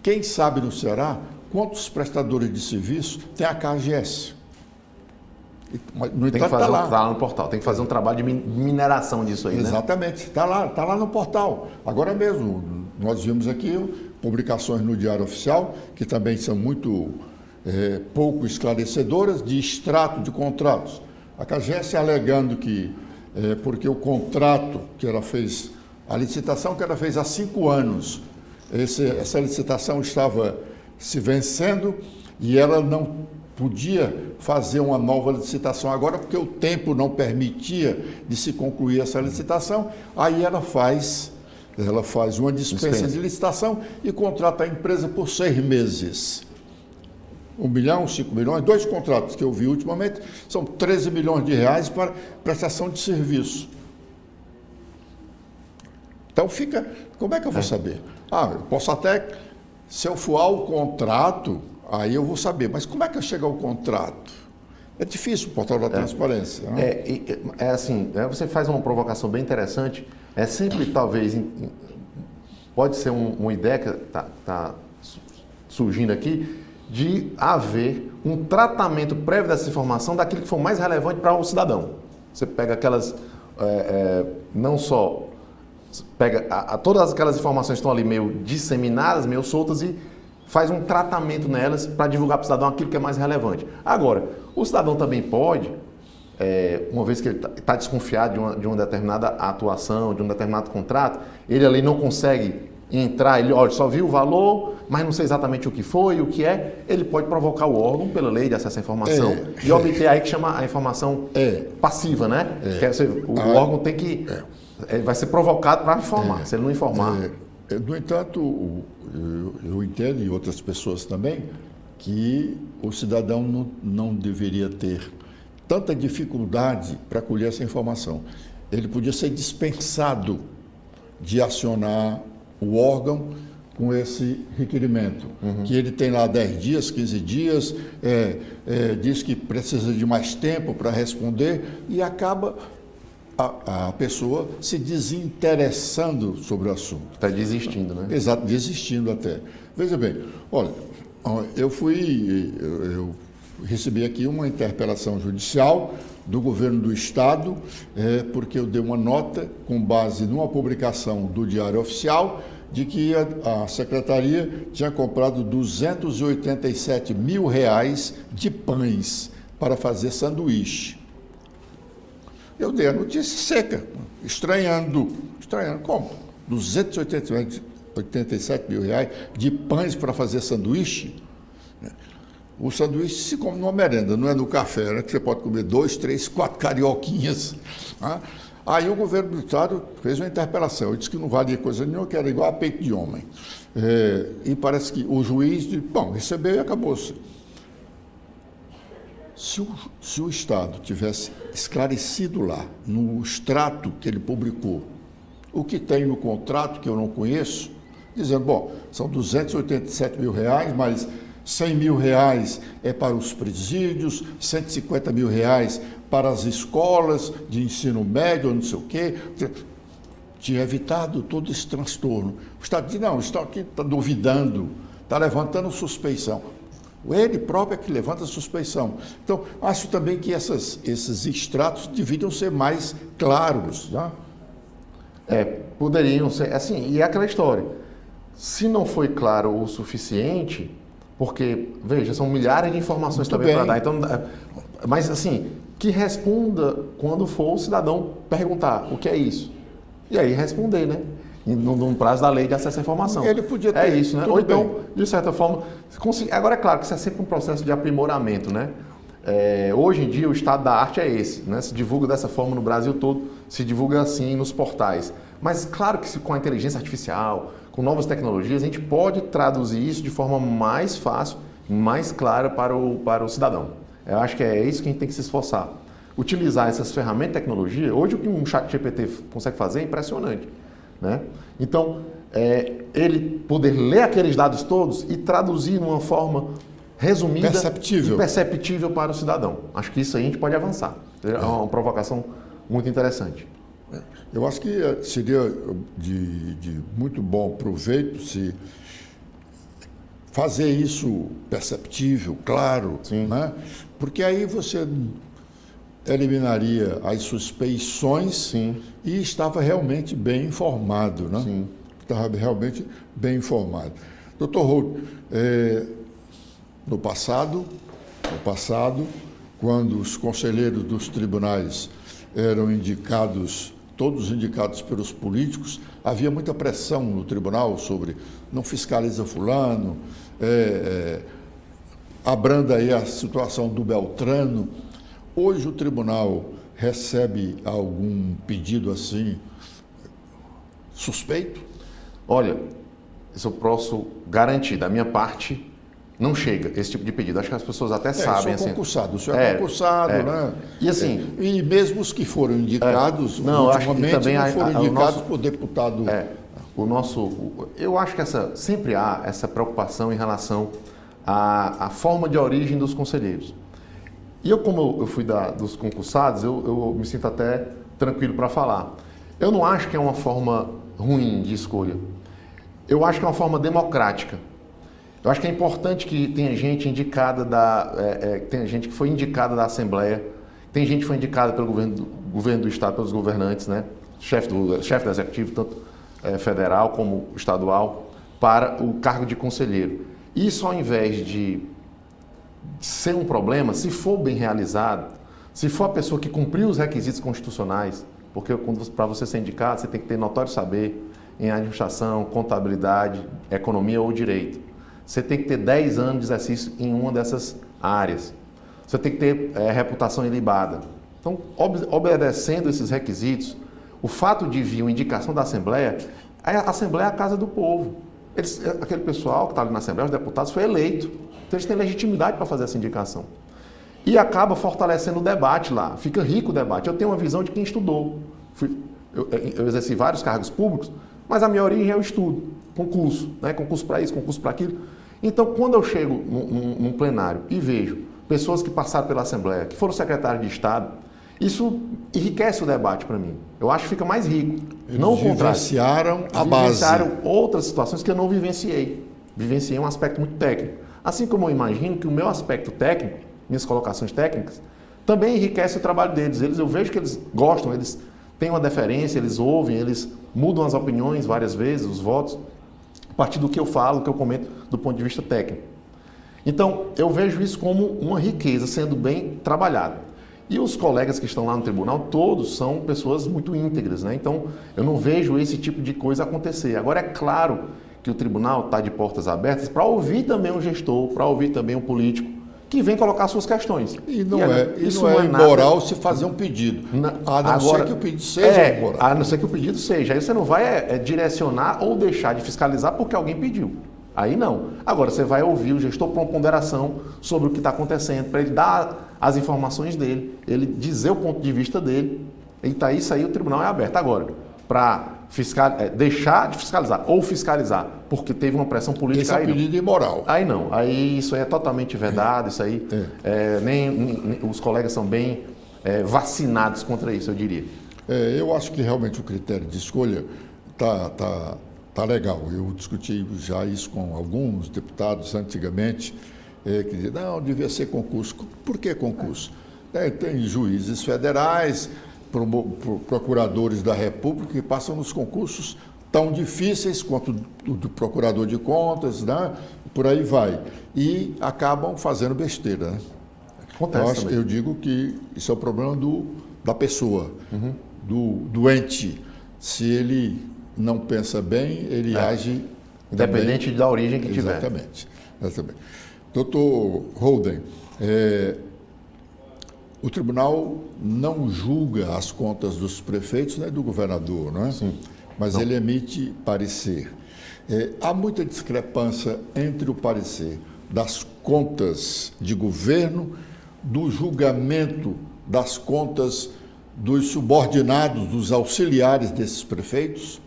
Quem sabe no Ceará quantos prestadores de serviço tem a CAGES?
No entanto, tá lá no portal. Tem que fazer um trabalho de mineração disso aí,
exatamente, né? Está lá no portal. Agora mesmo, nós vimos aqui publicações no Diário Oficial, que também são muito pouco esclarecedoras, de extrato de contratos. A CAGES alegando que porque o contrato que ela fez, a licitação que ela fez há 5 anos, essa licitação estava se vencendo e ela não podia fazer uma nova licitação agora porque o tempo não permitia de se concluir essa licitação. Aí ela faz uma dispensa de licitação e contrata a empresa por 6 meses. 1 milhão, 5 milhões, 2 contratos que eu vi ultimamente, são 13 milhões de reais para prestação de serviço. Então como é que eu vou saber? Eu posso até, se eu for ao contrato, aí eu vou saber, mas como é que eu chego ao contrato? É difícil o portal da transparência. Né?
Assim, você faz uma provocação bem interessante, sempre talvez, pode ser uma ideia que está surgindo aqui, de haver um tratamento prévio dessa informação daquilo que for mais relevante para o cidadão. Você pega aquelas, não só pega todas aquelas informações que estão ali meio disseminadas, meio soltas e faz um tratamento nelas para divulgar para o cidadão aquilo que é mais relevante. Agora, o cidadão também pode, uma vez que ele está desconfiado de uma determinada atuação, de um determinado contrato, ele ali não consegue entrar, ele olha, só viu o valor, mas não sei exatamente o que foi, o que é, ele pode provocar o órgão, pela lei de acesso à informação, e obter aí que chama a informação passiva, né? Quer dizer, o órgão tem que... vai ser provocado para informar, se ele não informar.
No entanto, eu entendo, e outras pessoas também, que o cidadão não deveria ter tanta dificuldade para colher essa informação. Ele podia ser dispensado de acionar o órgão com esse requerimento, que ele tem lá 10 dias, 15 dias, diz que precisa de mais tempo para responder e acaba a pessoa se desinteressando sobre o assunto.
Está desistindo, né?
Exato, desistindo até. Veja bem, olha, eu recebi aqui uma interpelação judicial do governo do estado, porque eu dei uma nota com base numa publicação do Diário Oficial de que a secretaria tinha comprado R$287 mil de pães para fazer sanduíche. Eu dei a notícia seca, estranhando, como? 287 mil reais de pães para fazer sanduíche? O sanduíche se come numa merenda, não é no café, né? Que você pode comer 2, 3, 4 carioquinhas. Né? Aí o governo do estado fez uma interpelação, eu disse que não valia coisa nenhuma, que era igual a peito de homem. E parece que o juiz disse, bom, recebeu e acabou-se. Se o Estado tivesse esclarecido lá, no extrato que ele publicou, o que tem no contrato que eu não conheço, dizendo, bom, são 287 mil reais, mas 100 mil reais é para os presídios, 150 mil reais para as escolas de ensino médio, não sei o quê. Tinha evitado todo esse transtorno. O Estado disse, não, o Estado aqui está duvidando, está levantando suspeição. Ele próprio é que levanta a suspeição. Então, acho também que esses extratos deveriam ser mais claros. Né?
Poderiam ser, assim, e é aquela história. Se não foi claro o suficiente, porque, veja, são milhares de informações também para dar. Então, mas, assim, que responda quando for o cidadão perguntar o que é isso. E aí responder, né? No prazo da lei de acesso à informação.
Ele podia ter.
É isso, né? Ou então, de certa forma, agora é claro que isso é sempre um processo de aprimoramento, né? Hoje em dia o estado da arte é esse, né? Se divulga dessa forma no Brasil todo, se divulga assim nos portais. Mas claro que com a inteligência artificial, com novas tecnologias, a gente pode traduzir isso de forma mais fácil, mais clara para o cidadão. Eu acho que é isso que a gente tem que se esforçar. Utilizar essas ferramentas de tecnologia, hoje o que um chat GPT consegue fazer é impressionante. Né? Então, ele poder ler aqueles dados todos e traduzir numa forma resumida e perceptível para o cidadão. Acho que isso aí a gente pode avançar. É uma provocação muito interessante.
Eu acho que seria de muito bom proveito se fazer isso perceptível, claro, né? Porque aí você eliminaria as suspeições e estava realmente bem informado, né?
Sim.
Estava realmente bem informado. Doutor Holt, no passado, quando os conselheiros dos tribunais eram indicados, todos indicados pelos políticos, havia muita pressão no tribunal sobre não fiscaliza fulano, abranda aí a situação do Beltrano. Hoje o tribunal recebe algum pedido assim suspeito?
Olha, isso eu posso garantir, da minha parte, não chega esse tipo de pedido. Acho que as pessoas até sabem.
O senhor é concursado, né?
E assim...
E mesmo os que foram indicados, ultimamente também não foram indicados por deputado...
Eu acho que sempre há essa preocupação em relação à forma de origem dos conselheiros. E como eu fui dos concursados, eu me sinto até tranquilo para falar. Eu não acho que é uma forma ruim de escolha. Eu acho que é uma forma democrática. Eu acho que é importante que tenha gente indicada tenha gente que foi indicada da Assembleia, tem gente que foi indicada pelo governo do Estado, pelos governantes, né? Chefe do Executivo, tanto federal como estadual, para o cargo de conselheiro. Isso, ao invés de ser um problema, se for bem realizado, se for a pessoa que cumpriu os requisitos constitucionais, porque para você ser indicado, você tem que ter notório saber, em administração, contabilidade, economia ou direito. Você tem que ter 10 anos de exercício em uma dessas áreas. Você tem que ter reputação ilibada. Então, obedecendo esses requisitos, o fato de vir uma indicação da Assembleia, a Assembleia é a casa do povo. Aquele pessoal que está ali na Assembleia, os deputados, foi eleito. Então, eles têm legitimidade para fazer essa indicação. E acaba fortalecendo o debate lá. Fica rico o debate. Eu tenho uma visão de quem estudou. Eu exerci vários cargos públicos, mas a minha origem é o estudo. Concurso, né? Concurso para isso, concurso para aquilo. Então, quando eu chego num plenário e vejo pessoas que passaram pela Assembleia, que foram secretários de Estado, isso enriquece o debate para mim. Eu acho que fica mais rico.
Eles
não o contrário.
Vivenciaram a base.
Vivenciaram outras situações que eu não vivenciei. Vivenciei um aspecto muito técnico. Assim como eu imagino que o meu aspecto técnico, minhas colocações técnicas, também enriquece o trabalho deles. Eu vejo que eles gostam, eles têm uma deferência, eles ouvem, eles mudam as opiniões várias vezes, os votos, a partir do que eu falo, do que eu comento do ponto de vista técnico. Então, eu vejo isso como uma riqueza sendo bem trabalhada. E os colegas que estão lá no tribunal, todos são pessoas muito íntegras, né? Então, eu não vejo esse tipo de coisa acontecer. Agora, é claro que o tribunal está de portas abertas para ouvir também um gestor, para ouvir também um político, que vem colocar suas questões.
E não é imoral se fazer um pedido. A não ser que o pedido seja imoral.
A não ser que o pedido seja. Aí você não vai direcionar ou deixar de fiscalizar porque alguém pediu. Aí não. Agora você vai ouvir o gestor para uma ponderação sobre o que está acontecendo, para ele dar as informações dele, ele dizer o ponto de vista dele. E tá isso aí, o tribunal é aberto. Agora, para deixar de fiscalizar ou fiscalizar porque teve uma pressão política.
Esse é um pedido imoral.
Aí não. Aí isso é totalmente vedado. Isso aí nem os colegas são bem vacinados contra isso, eu diria.
Eu acho que realmente o critério de escolha tá legal. Eu discuti já isso com alguns deputados antigamente, que diziam, não, devia ser concurso. Por que concurso? Tem juízes federais, procuradores da República que passam nos concursos tão difíceis quanto o do procurador de contas, né? Por aí vai. E acabam fazendo besteira. Né?
Acontece
eu digo que isso é o problema da pessoa, do doente. Se ele não pensa bem, ele age...
Independente da origem que tiver.
Exatamente. Doutor Holden, o tribunal não julga as contas dos prefeitos nem do governador, não é?
Sim.
Mas ele emite parecer. Há muita discrepância entre o parecer das contas de governo, do julgamento das contas dos subordinados, dos auxiliares desses prefeitos?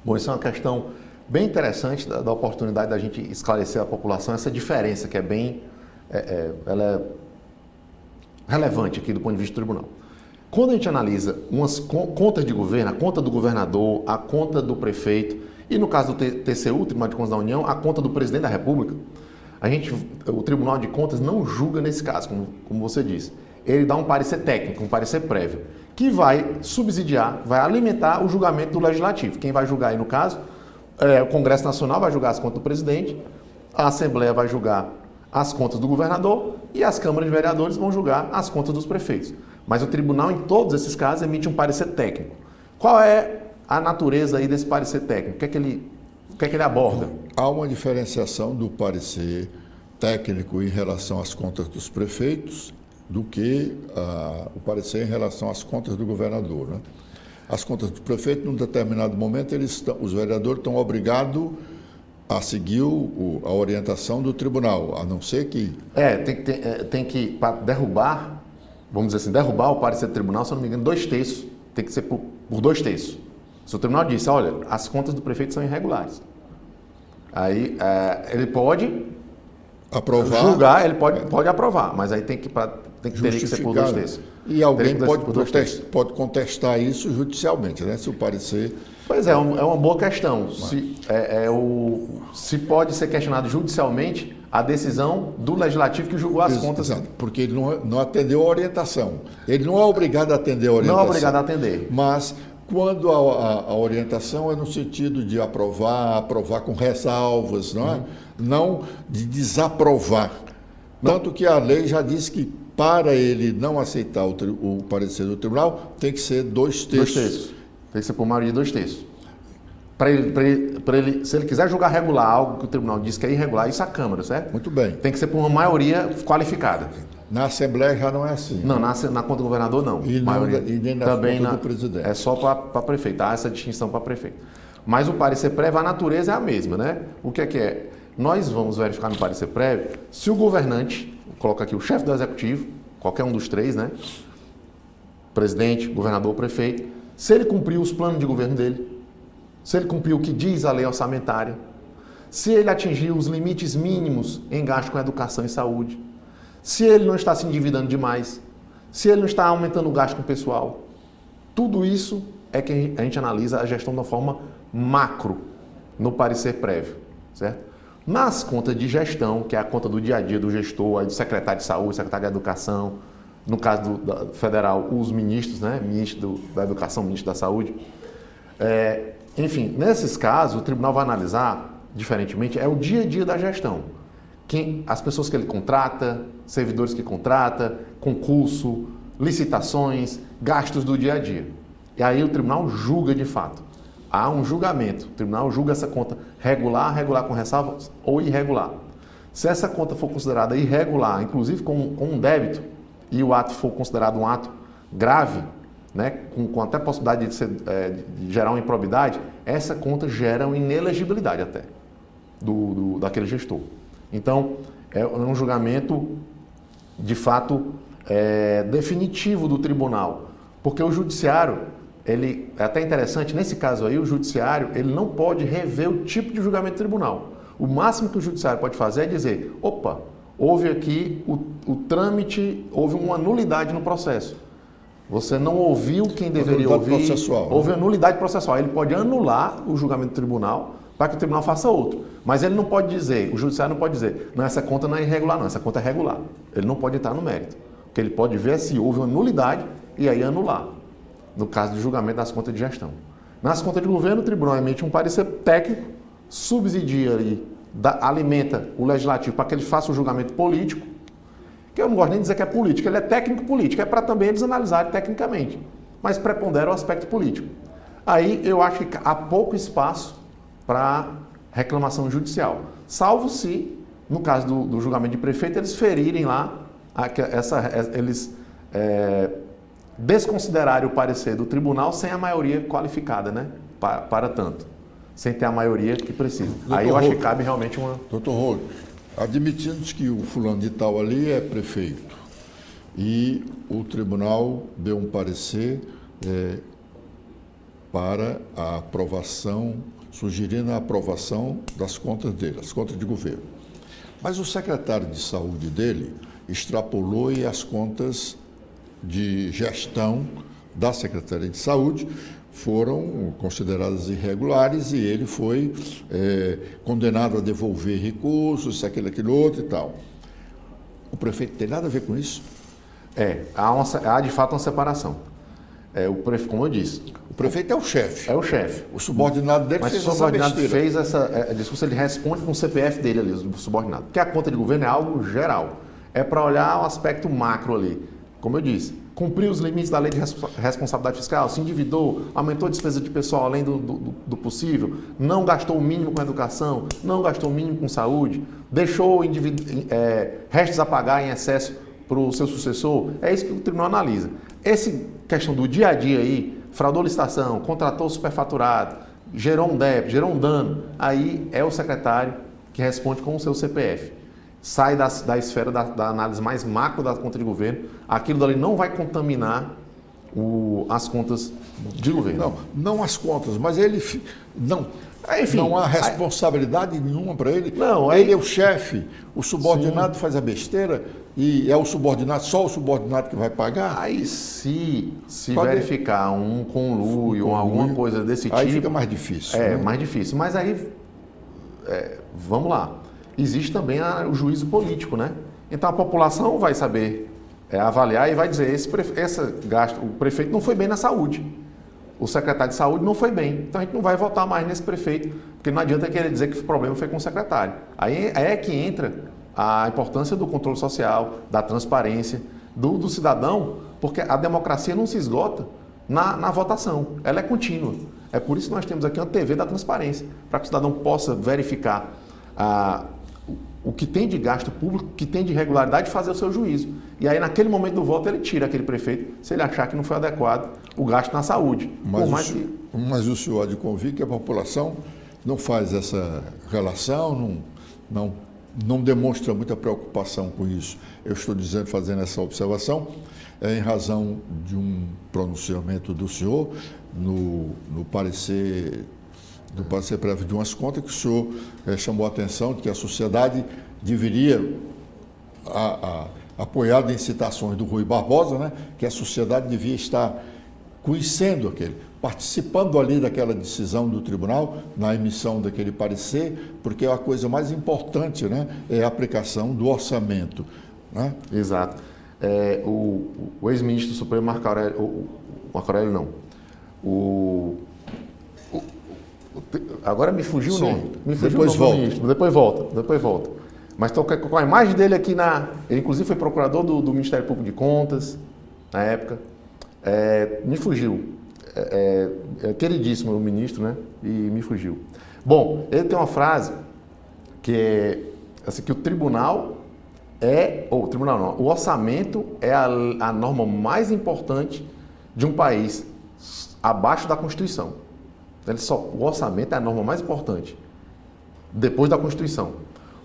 Bom, isso é uma questão bem interessante da oportunidade da gente esclarecer à população essa diferença que é bem... ela é relevante aqui do ponto de vista do tribunal. Quando a gente analisa umas contas de governo, a conta do governador, a conta do prefeito e no caso do TCU, Tribunal de Contas da União, a conta do presidente da República, o Tribunal de Contas não julga nesse caso, como você disse. Ele dá um parecer técnico, um parecer prévio, que vai subsidiar, vai alimentar o julgamento do Legislativo. Quem vai julgar aí no caso, o Congresso Nacional vai julgar as contas do presidente, a Assembleia vai julgar as contas do governador e as câmaras de vereadores vão julgar as contas dos prefeitos. Mas o tribunal, em todos esses casos, emite um parecer técnico. Qual é a natureza aí desse parecer técnico? O que é que ele aborda?
Há uma diferenciação do parecer técnico em relação às contas dos prefeitos do que o parecer em relação às contas do governador, né? As contas do prefeito, num determinado momento, os vereadores estão obrigados a seguir a orientação do tribunal, a não ser que...
Tem que para derrubar, vamos dizer assim, derrubar o parecer do tribunal, se eu não me engano, 2/3, tem que ser por 2/3. Se o tribunal disse, olha, as contas do prefeito são irregulares, aí ele pode
aprovar,
julgar, ele pode aprovar, mas aí teria que ser por 2/3.
E alguém pode contestar isso judicialmente, né? Se o parecer...
Pois é uma boa questão. Se pode ser questionado judicialmente a decisão do Legislativo que julgou as contas.
Exato, porque ele não atendeu a orientação. Ele não é obrigado a atender a orientação.
Não é obrigado a atender.
Mas quando a orientação é no sentido de aprovar com ressalvas, não é? Não de desaprovar. Tanto que a lei já diz que para ele não aceitar o parecer do tribunal, tem que ser 2/3.
2/3. Tem que ser por maioria de 2/3. Se ele quiser julgar regular algo que o tribunal diz que é irregular, isso é a Câmara, certo?
Muito bem.
Tem que ser por uma maioria qualificada.
Na Assembleia já não é assim.
Não, na conta do governador não.
E, e nem na
também
conta do presidente.
É só para prefeito, há essa distinção para prefeito. Mas o parecer prévio, a natureza é a mesma, né? O que é? Nós vamos verificar no parecer prévio se o governante, coloca aqui o chefe do executivo, qualquer um dos três, né? Presidente, governador, prefeito, se ele cumpriu os planos de governo dele, se ele cumpriu o que diz a lei orçamentária, se ele atingiu os limites mínimos em gasto com educação e saúde, se ele não está se endividando demais, se ele não está aumentando o gasto com o pessoal. Tudo isso é que a gente analisa a gestão de uma forma macro no parecer prévio, certo? Nas contas de gestão, que é a conta do dia a dia do gestor, aí do secretário de saúde, secretário de educação, no caso do federal, os ministros, né? Ministro da educação, ministro da saúde. Enfim, nesses casos, o tribunal vai analisar, diferentemente, é o dia a dia da gestão. As pessoas que ele contrata, servidores que contrata, concurso, licitações, gastos do dia a dia. E aí o tribunal julga de fato. Há um julgamento. O tribunal julga essa conta regular, regular com ressalvas ou irregular. Se essa conta for considerada irregular, inclusive com um débito, e o ato for considerado um ato grave, né, com até possibilidade de gerar uma improbidade, essa conta gera uma inelegibilidade até daquele gestor. Então, é um julgamento, de fato, definitivo do tribunal. Porque o judiciário, é até interessante, nesse caso aí, o judiciário ele não pode rever o tipo de julgamento do tribunal. O máximo que o judiciário pode fazer é dizer, opa, houve aqui o trâmite, houve uma nulidade no processo. Você não ouviu quem deveria ouvir.
Processual,
houve uma nulidade processual. Ele pode anular o julgamento do tribunal para que o tribunal faça outro. Mas ele não pode dizer, o judiciário não pode dizer, não, essa conta não é irregular, não, essa conta é regular. Ele não pode entrar no mérito. O que ele pode ver é se houve uma nulidade e aí anular, no caso de julgamento das contas de gestão. Nas contas de governo, o tribunal emite um parecer técnico, subsidia e alimenta o legislativo para que ele faça o julgamento político, que eu não gosto nem de dizer que é político, ele é técnico-político, é para também eles analisarem tecnicamente, mas prepondera o aspecto político. Aí eu acho que há pouco espaço para reclamação judicial, salvo se, no caso do julgamento de prefeito, eles ferirem lá, eles desconsiderarem o parecer do tribunal sem a maioria qualificada, né? Para tanto, sem ter a maioria que precisa. Aí eu acho que cabe realmente uma...
Doutor Rolo, admitindo que o fulano de tal ali é prefeito e o tribunal deu um parecer para a aprovação, sugerindo a aprovação das contas dele, as contas de governo. Mas o secretário de saúde dele extrapolou e as contas de gestão da Secretaria de Saúde foram consideradas irregulares e ele foi condenado a devolver recursos, aquilo outro e tal. O prefeito tem nada a ver com isso?
Há de fato uma separação. Como eu disse,
o prefeito é o chefe.
É o chefe.
O subordinado dele fez essa besteira.
Mas o subordinado fez essa discussão, ele responde com o CPF dele ali, o subordinado. Porque a conta de governo é algo geral. É para olhar o aspecto macro ali. Como eu disse, cumpriu os limites da lei de responsabilidade fiscal, se endividou, aumentou a despesa de pessoal além do possível, não gastou o mínimo com educação, não gastou o mínimo com saúde, deixou restos a pagar em excesso para o seu sucessor. É isso que o tribunal analisa. Essa questão do dia a dia aí, fraudou licitação, contratou superfaturado, gerou um débito, gerou um dano, aí é o secretário que responde com o seu CPF. Sai da esfera da análise mais macro da conta de governo, aquilo dali não vai contaminar as contas de governo.
Não as contas, mas ele enfim, não há responsabilidade nenhuma para ele.
Não,
ele é o chefe, o subordinado faz a besteira e é o subordinado, só o subordinado que vai pagar.
Aí se verificar um conluio ou alguma coisa desse tipo...
Aí fica mais difícil.
Né? Mais difícil. Mas aí, vamos lá. Existe também o juízo político, né? Então a população vai saber avaliar e vai dizer, o prefeito não foi bem na saúde, o secretário de saúde não foi bem, então a gente não vai votar mais nesse prefeito, porque não adianta querer dizer que o problema foi com o secretário. Aí é que entra a importância do controle social, da transparência, do cidadão, porque a democracia não se esgota na votação, ela é contínua. É por isso que nós temos aqui uma TV da transparência, para que o cidadão possa verificar o que tem de gasto público, o que tem de irregularidade e fazer o seu juízo. E aí, naquele momento do voto, ele tira aquele prefeito, se ele achar que não foi adequado o gasto na saúde.
Mas o senhor há de convir que a população não faz essa relação, não demonstra muita preocupação com isso. Eu estou dizendo, fazendo essa observação, em razão de um pronunciamento do senhor no parecer prévio de umas contas, que o senhor chamou a atenção de que a sociedade deveria, apoiada em citações do Rui Barbosa, né, que a sociedade devia estar conhecendo participando ali daquela decisão do tribunal, na emissão daquele parecer, porque a coisa mais importante, né, é a aplicação do orçamento. Né?
Exato. O ex-ministro do Supremo, Marco Aurélio não. Agora me fugiu o nome.
Depois volta.
Depois volta. Mas estou com a imagem dele aqui Ele, inclusive, foi procurador do Ministério Público de Contas, na época. Me fugiu. Queridíssimo o ministro, né? E me fugiu. Bom, ele tem uma frase que é assim, que o tribunal o orçamento é a norma mais importante de um país abaixo da Constituição. O orçamento é a norma mais importante depois da Constituição.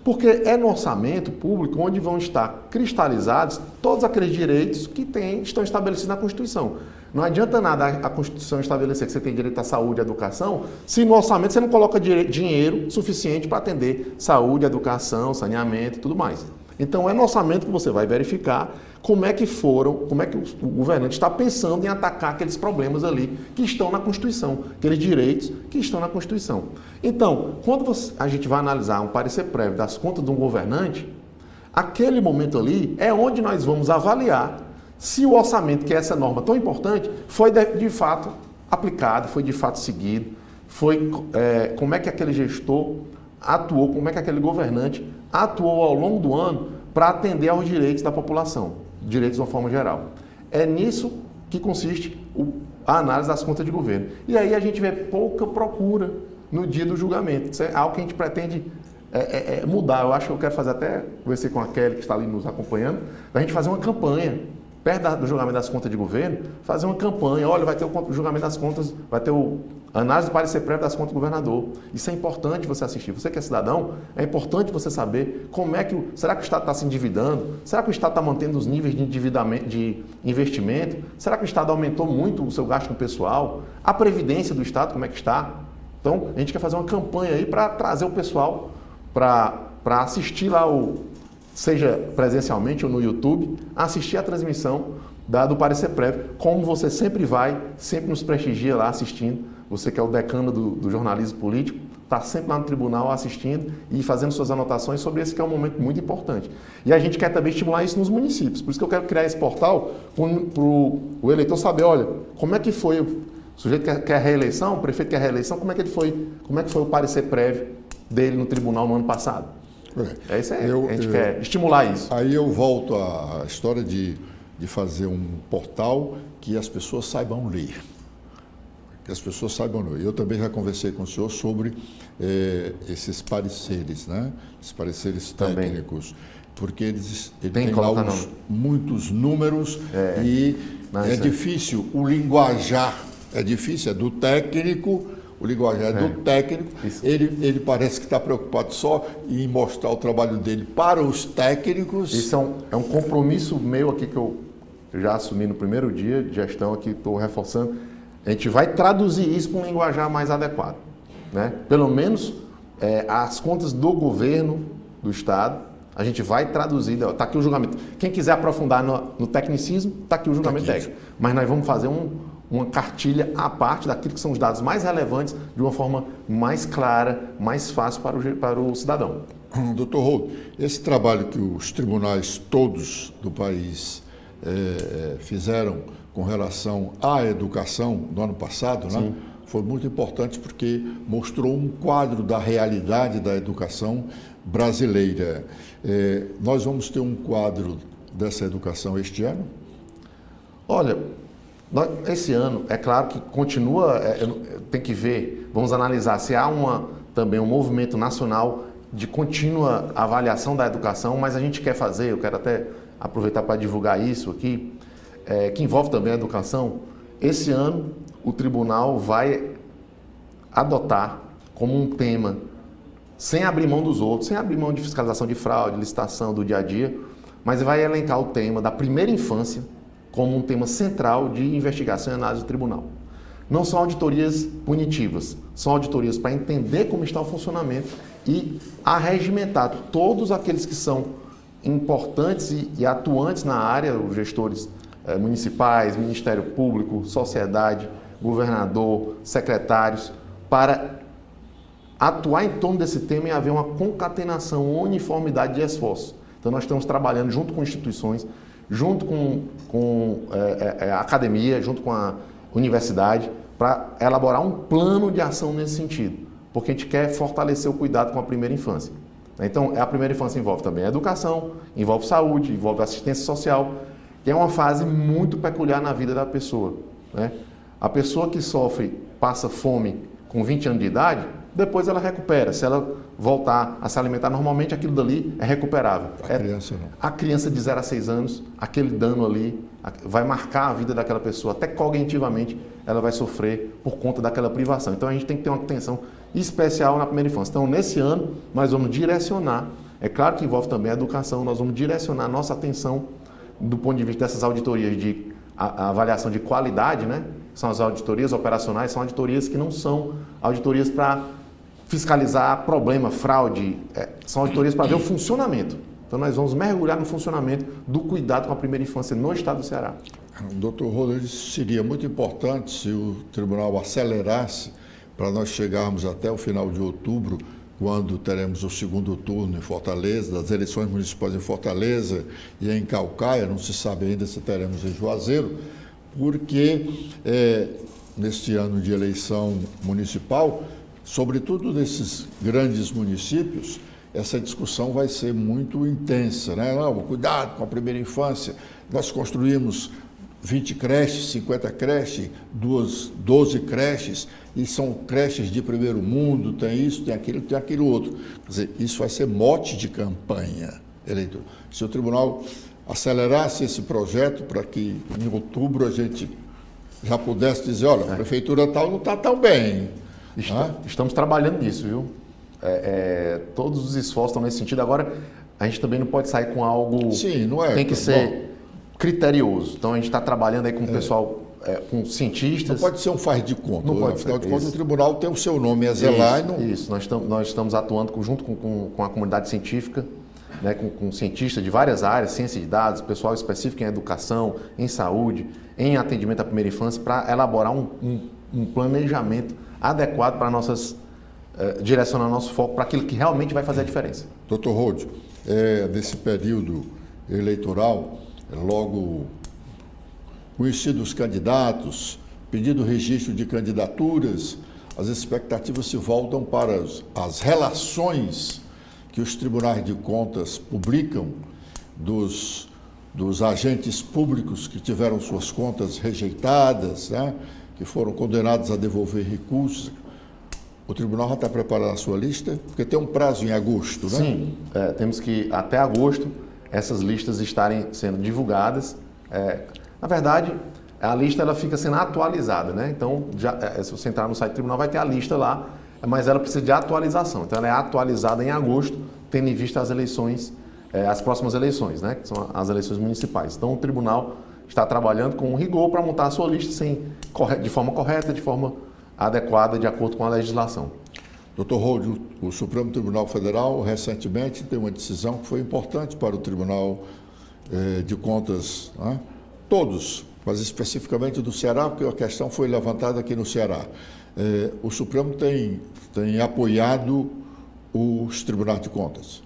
Porque é no orçamento público onde vão estar cristalizados todos aqueles direitos que estão estabelecidos na Constituição. Não adianta nada a Constituição estabelecer que você tem direito à saúde e à educação, se no orçamento você não coloca dinheiro suficiente para atender saúde, educação, saneamento e tudo mais. Então é no orçamento que você vai verificar como é que o governante está pensando em atacar aqueles problemas ali que estão na Constituição, aqueles direitos que estão na Constituição. Então, quando a gente vai analisar um parecer prévio das contas de um governante, aquele momento ali é onde nós vamos avaliar se o orçamento, que é essa norma tão importante, foi de fato aplicado, foi de fato seguido, como é que aquele gestor atuou, como é que aquele governante atuou ao longo do ano para atender aos direitos da população, direitos de uma forma geral. É nisso que consiste a análise das contas de governo. E aí a gente vê pouca procura no dia do julgamento. Isso é algo que a gente pretende mudar. Eu acho que eu quero fazer até, conversei com a Kelly, que está ali nos acompanhando, da gente fazer uma campanha, perto do julgamento das contas de governo, fazer uma campanha, olha, vai ter o julgamento das contas, vai ter a análise do parecer prévio das contas do governador. Isso é importante você assistir. Você que é cidadão, é importante você saber como é que será que o Estado está se endividando? Será que o Estado está mantendo os níveis de endividamento, de investimento? Será que o Estado aumentou muito o seu gasto com o pessoal? A previdência do Estado, como é que está? Então, a gente quer fazer uma campanha aí para trazer o pessoal para assistir lá seja presencialmente ou no YouTube, assistir a transmissão do parecer prévio, como você sempre nos prestigia lá assistindo, você que é o decano do jornalismo político, está sempre lá no tribunal assistindo e fazendo suas anotações sobre esse que é um momento muito importante. E a gente quer também estimular isso nos municípios, por isso que eu quero criar esse portal para o eleitor saber, olha, como é que foi o sujeito que quer reeleição, o prefeito que quer reeleição, como é que foi o parecer prévio dele no tribunal no ano passado. É isso aí, a gente quer estimular isso.
Aí eu volto à história de fazer um portal que as pessoas saibam ler. Que as pessoas saibam ler. Eu também já conversei com o senhor sobre esses pareceres, né? Esses pareceres técnicos. Porque eles têm lá muitos números e é difícil o linguajar. É difícil, é do técnico. O linguajar do técnico, ele parece que está preocupado só em mostrar o trabalho dele para os técnicos.
Isso é um compromisso meu aqui que eu já assumi no primeiro dia de gestão, aqui estou reforçando. A gente vai traduzir isso para um linguajar mais adequado. Né? Pelo menos as contas do governo do Estado, a gente vai traduzir. Está aqui o julgamento. Quem quiser aprofundar no tecnicismo, está aqui o julgamento técnico. Mas nós vamos fazer uma cartilha à parte daquilo que são os dados mais relevantes, de uma forma mais clara, mais fácil para o cidadão.
Dr. Holt, esse trabalho que os tribunais todos do país fizeram com relação à educação no ano passado, né, foi muito importante porque mostrou um quadro da realidade da educação brasileira. Nós vamos ter um quadro dessa educação este ano?
Olha, Esse ano, é claro que continua, tem que ver, vamos analisar se há também um movimento nacional de contínua avaliação da educação, mas a gente quer fazer, eu quero até aproveitar para divulgar isso aqui, que envolve também a educação. Esse ano, o tribunal vai adotar como um tema, sem abrir mão dos outros, sem abrir mão de fiscalização de fraude, licitação do dia a dia, mas vai elencar o tema da primeira infância como um tema central de investigação e análise do tribunal. Não são auditorias punitivas, são auditorias para entender como está o funcionamento e arregimentar todos aqueles que são importantes e atuantes na área, os gestores municipais, Ministério Público, sociedade, governador, secretários, para atuar em torno desse tema e haver uma concatenação, uma uniformidade de esforços. Então nós estamos trabalhando junto com instituições, junto com a academia, junto com a universidade, para elaborar um plano de ação nesse sentido, porque a gente quer fortalecer o cuidado com a primeira infância. Então, a primeira infância envolve também a educação, envolve saúde, envolve assistência social, que é uma fase muito peculiar na vida da pessoa, né? A pessoa que sofre, passa fome com 20 anos de idade, depois ela recupera. Se ela voltar a se alimentar normalmente, aquilo dali é recuperável.
A criança não.
A criança de 0 a 6 anos, aquele dano ali vai marcar a vida daquela pessoa. Até cognitivamente ela vai sofrer por conta daquela privação. Então a gente tem que ter uma atenção especial na primeira infância. Então nesse ano nós vamos direcionar, é claro que envolve também a educação, nós vamos direcionar a nossa atenção do ponto de vista dessas auditorias de a avaliação de qualidade, né? São as auditorias operacionais, são auditorias que não são auditorias para fiscalizar problema, fraude, são auditorias para ver o funcionamento. Então nós vamos mergulhar no funcionamento do cuidado com a primeira infância no estado do Ceará.
Doutor Rodrigues, seria muito importante se o tribunal acelerasse para nós chegarmos até o final de outubro, quando teremos o segundo turno em Fortaleza, das eleições municipais em Fortaleza e em Caucaia, não se sabe ainda se teremos em Juazeiro, porque neste ano de eleição municipal, sobretudo nesses grandes municípios, essa discussão vai ser muito intensa, né? Não, cuidado com a primeira infância. Nós construímos 20 creches, 50 creches, 12 creches, e são creches de primeiro mundo, tem isso, tem aquilo outro. Quer dizer, isso vai ser mote de campanha eleitoral. Se o tribunal acelerasse esse projeto para que em outubro a gente já pudesse dizer, olha, a prefeitura tal não está tão bem.
Estamos trabalhando nisso, viu? Todos os esforços estão nesse sentido. Agora, a gente também não pode sair com algo...
Sim, não é...
Tem que ser criterioso. Então, a gente está trabalhando aí com o pessoal, com cientistas...
Não pode ser um faz de conta.
Não pode
Afinal
ser.
de contas, o tribunal tem o seu nome a zelar
isso,
e não...
Isso, nós estamos atuando junto com a comunidade científica, né, com cientistas de várias áreas, ciência de dados, pessoal específico em educação, em saúde, em atendimento à primeira infância, para elaborar um planejamento adequado para direcionar nosso foco para aquilo que realmente vai fazer a diferença.
Doutor Rode, nesse período eleitoral, logo conhecidos os candidatos, pedido registro de candidaturas, as expectativas se voltam para as relações que os tribunais de contas publicam dos agentes públicos que tiveram suas contas rejeitadas, né, que foram condenados a devolver recursos. O tribunal já está preparando a sua lista? Porque tem um prazo em agosto, né?
Sim, temos que, até agosto, essas listas estarem sendo divulgadas. Na verdade, a lista ela fica sendo atualizada, né? Então, se você entrar no site do tribunal, vai ter a lista lá, mas ela precisa de atualização. Então, ela é atualizada em agosto, tendo em vista as eleições, as próximas eleições, né? Que são as eleições municipais. Então, o tribunal está trabalhando com rigor para montar a sua lista de forma correta, de forma adequada, de acordo com a legislação.
Doutor Rode, o Supremo Tribunal Federal recentemente deu uma decisão que foi importante para o Tribunal de Contas, né? Todos, mas especificamente do Ceará, porque a questão foi levantada aqui no Ceará. O Supremo tem apoiado os Tribunais de Contas.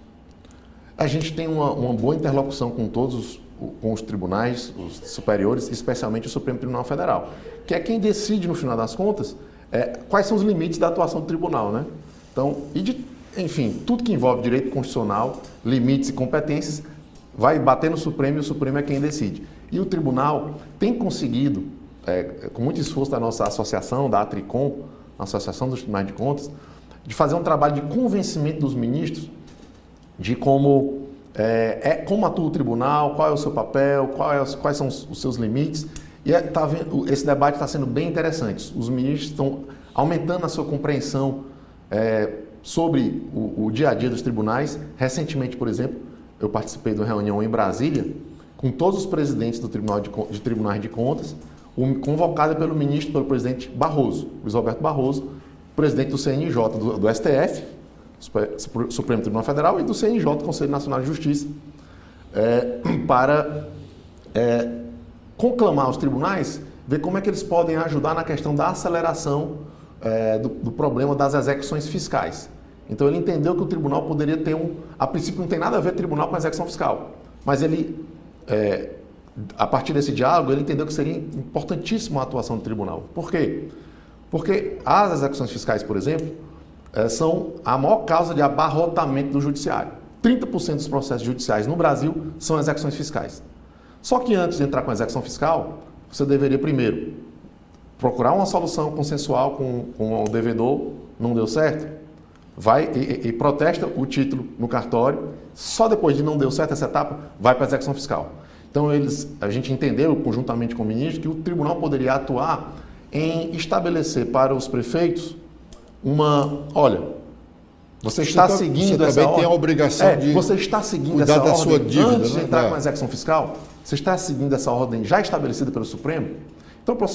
A gente tem uma boa interlocução com todos com os tribunais, os superiores, especialmente o Supremo Tribunal Federal, que é quem decide, no final das contas, quais são os limites da atuação do tribunal, né? Então, enfim, tudo que envolve direito constitucional, limites e competências, vai bater no Supremo e o Supremo é quem decide. E o tribunal tem conseguido com muito esforço da nossa associação, da Atricom, a Associação dos Tribunais de Contas, de fazer um trabalho de convencimento dos ministros de como atua o tribunal, qual é o seu papel, quais são os seus limites. E esse debate está sendo bem interessante. Os ministros estão aumentando a sua compreensão sobre o dia a dia dos tribunais. Recentemente, por exemplo, eu participei de uma reunião em Brasília com todos os presidentes do de Tribunais de Contas, convocada pelo presidente Barroso, Luiz Roberto Barroso, presidente do CNJ, do STF, Supremo Tribunal Federal, e do CNJ, Conselho Nacional de Justiça, para conclamar os tribunais, ver como é que eles podem ajudar na questão da aceleração do problema das execuções fiscais. Então ele entendeu que o tribunal poderia ter a princípio não tem nada a ver tribunal com a execução fiscal, mas ele, a partir desse diálogo, ele entendeu que seria importantíssima a atuação do tribunal. Por quê? Porque as execuções fiscais, por exemplo, são a maior causa de abarrotamento do judiciário. 30% dos processos judiciais no Brasil são execuções fiscais. Só que antes de entrar com a execução fiscal, você deveria primeiro procurar uma solução consensual com o devedor, não deu certo, vai e protesta o título no cartório, só depois de não deu certo essa etapa, vai para a execução fiscal. Então a gente entendeu, conjuntamente com o ministro, que o tribunal poderia atuar em estabelecer para os prefeitos você está seguindo essa ordem. Você também
tem a obrigação de
você está seguindo
cuidar
essa
da
ordem
sua dívida,
antes de entrar com a execução fiscal? Você está seguindo essa ordem já estabelecida pelo Supremo? Então, para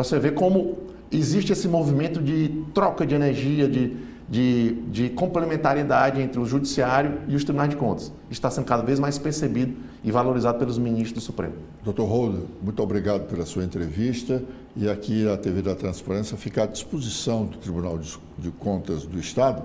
você ver como existe esse movimento de troca de energia, de complementariedade entre o Judiciário e os Tribunais de Contas. Está sendo cada vez mais percebido e valorizado pelos ministros do Supremo.
Dr. Holder, muito obrigado pela sua entrevista, e aqui a TV da Transparência fica à disposição do Tribunal de Contas do Estado,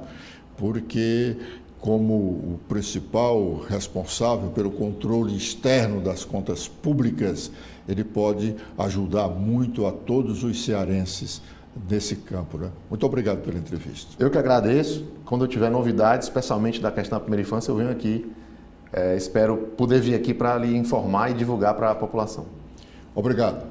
porque como o principal responsável pelo controle externo das contas públicas, ele pode ajudar muito a todos os cearenses nesse campo, né? Muito obrigado pela entrevista.
Eu que agradeço. Quando eu tiver novidades, especialmente da questão da primeira infância, eu venho aqui. Espero poder vir aqui para lhe informar e divulgar para a população.
Obrigado.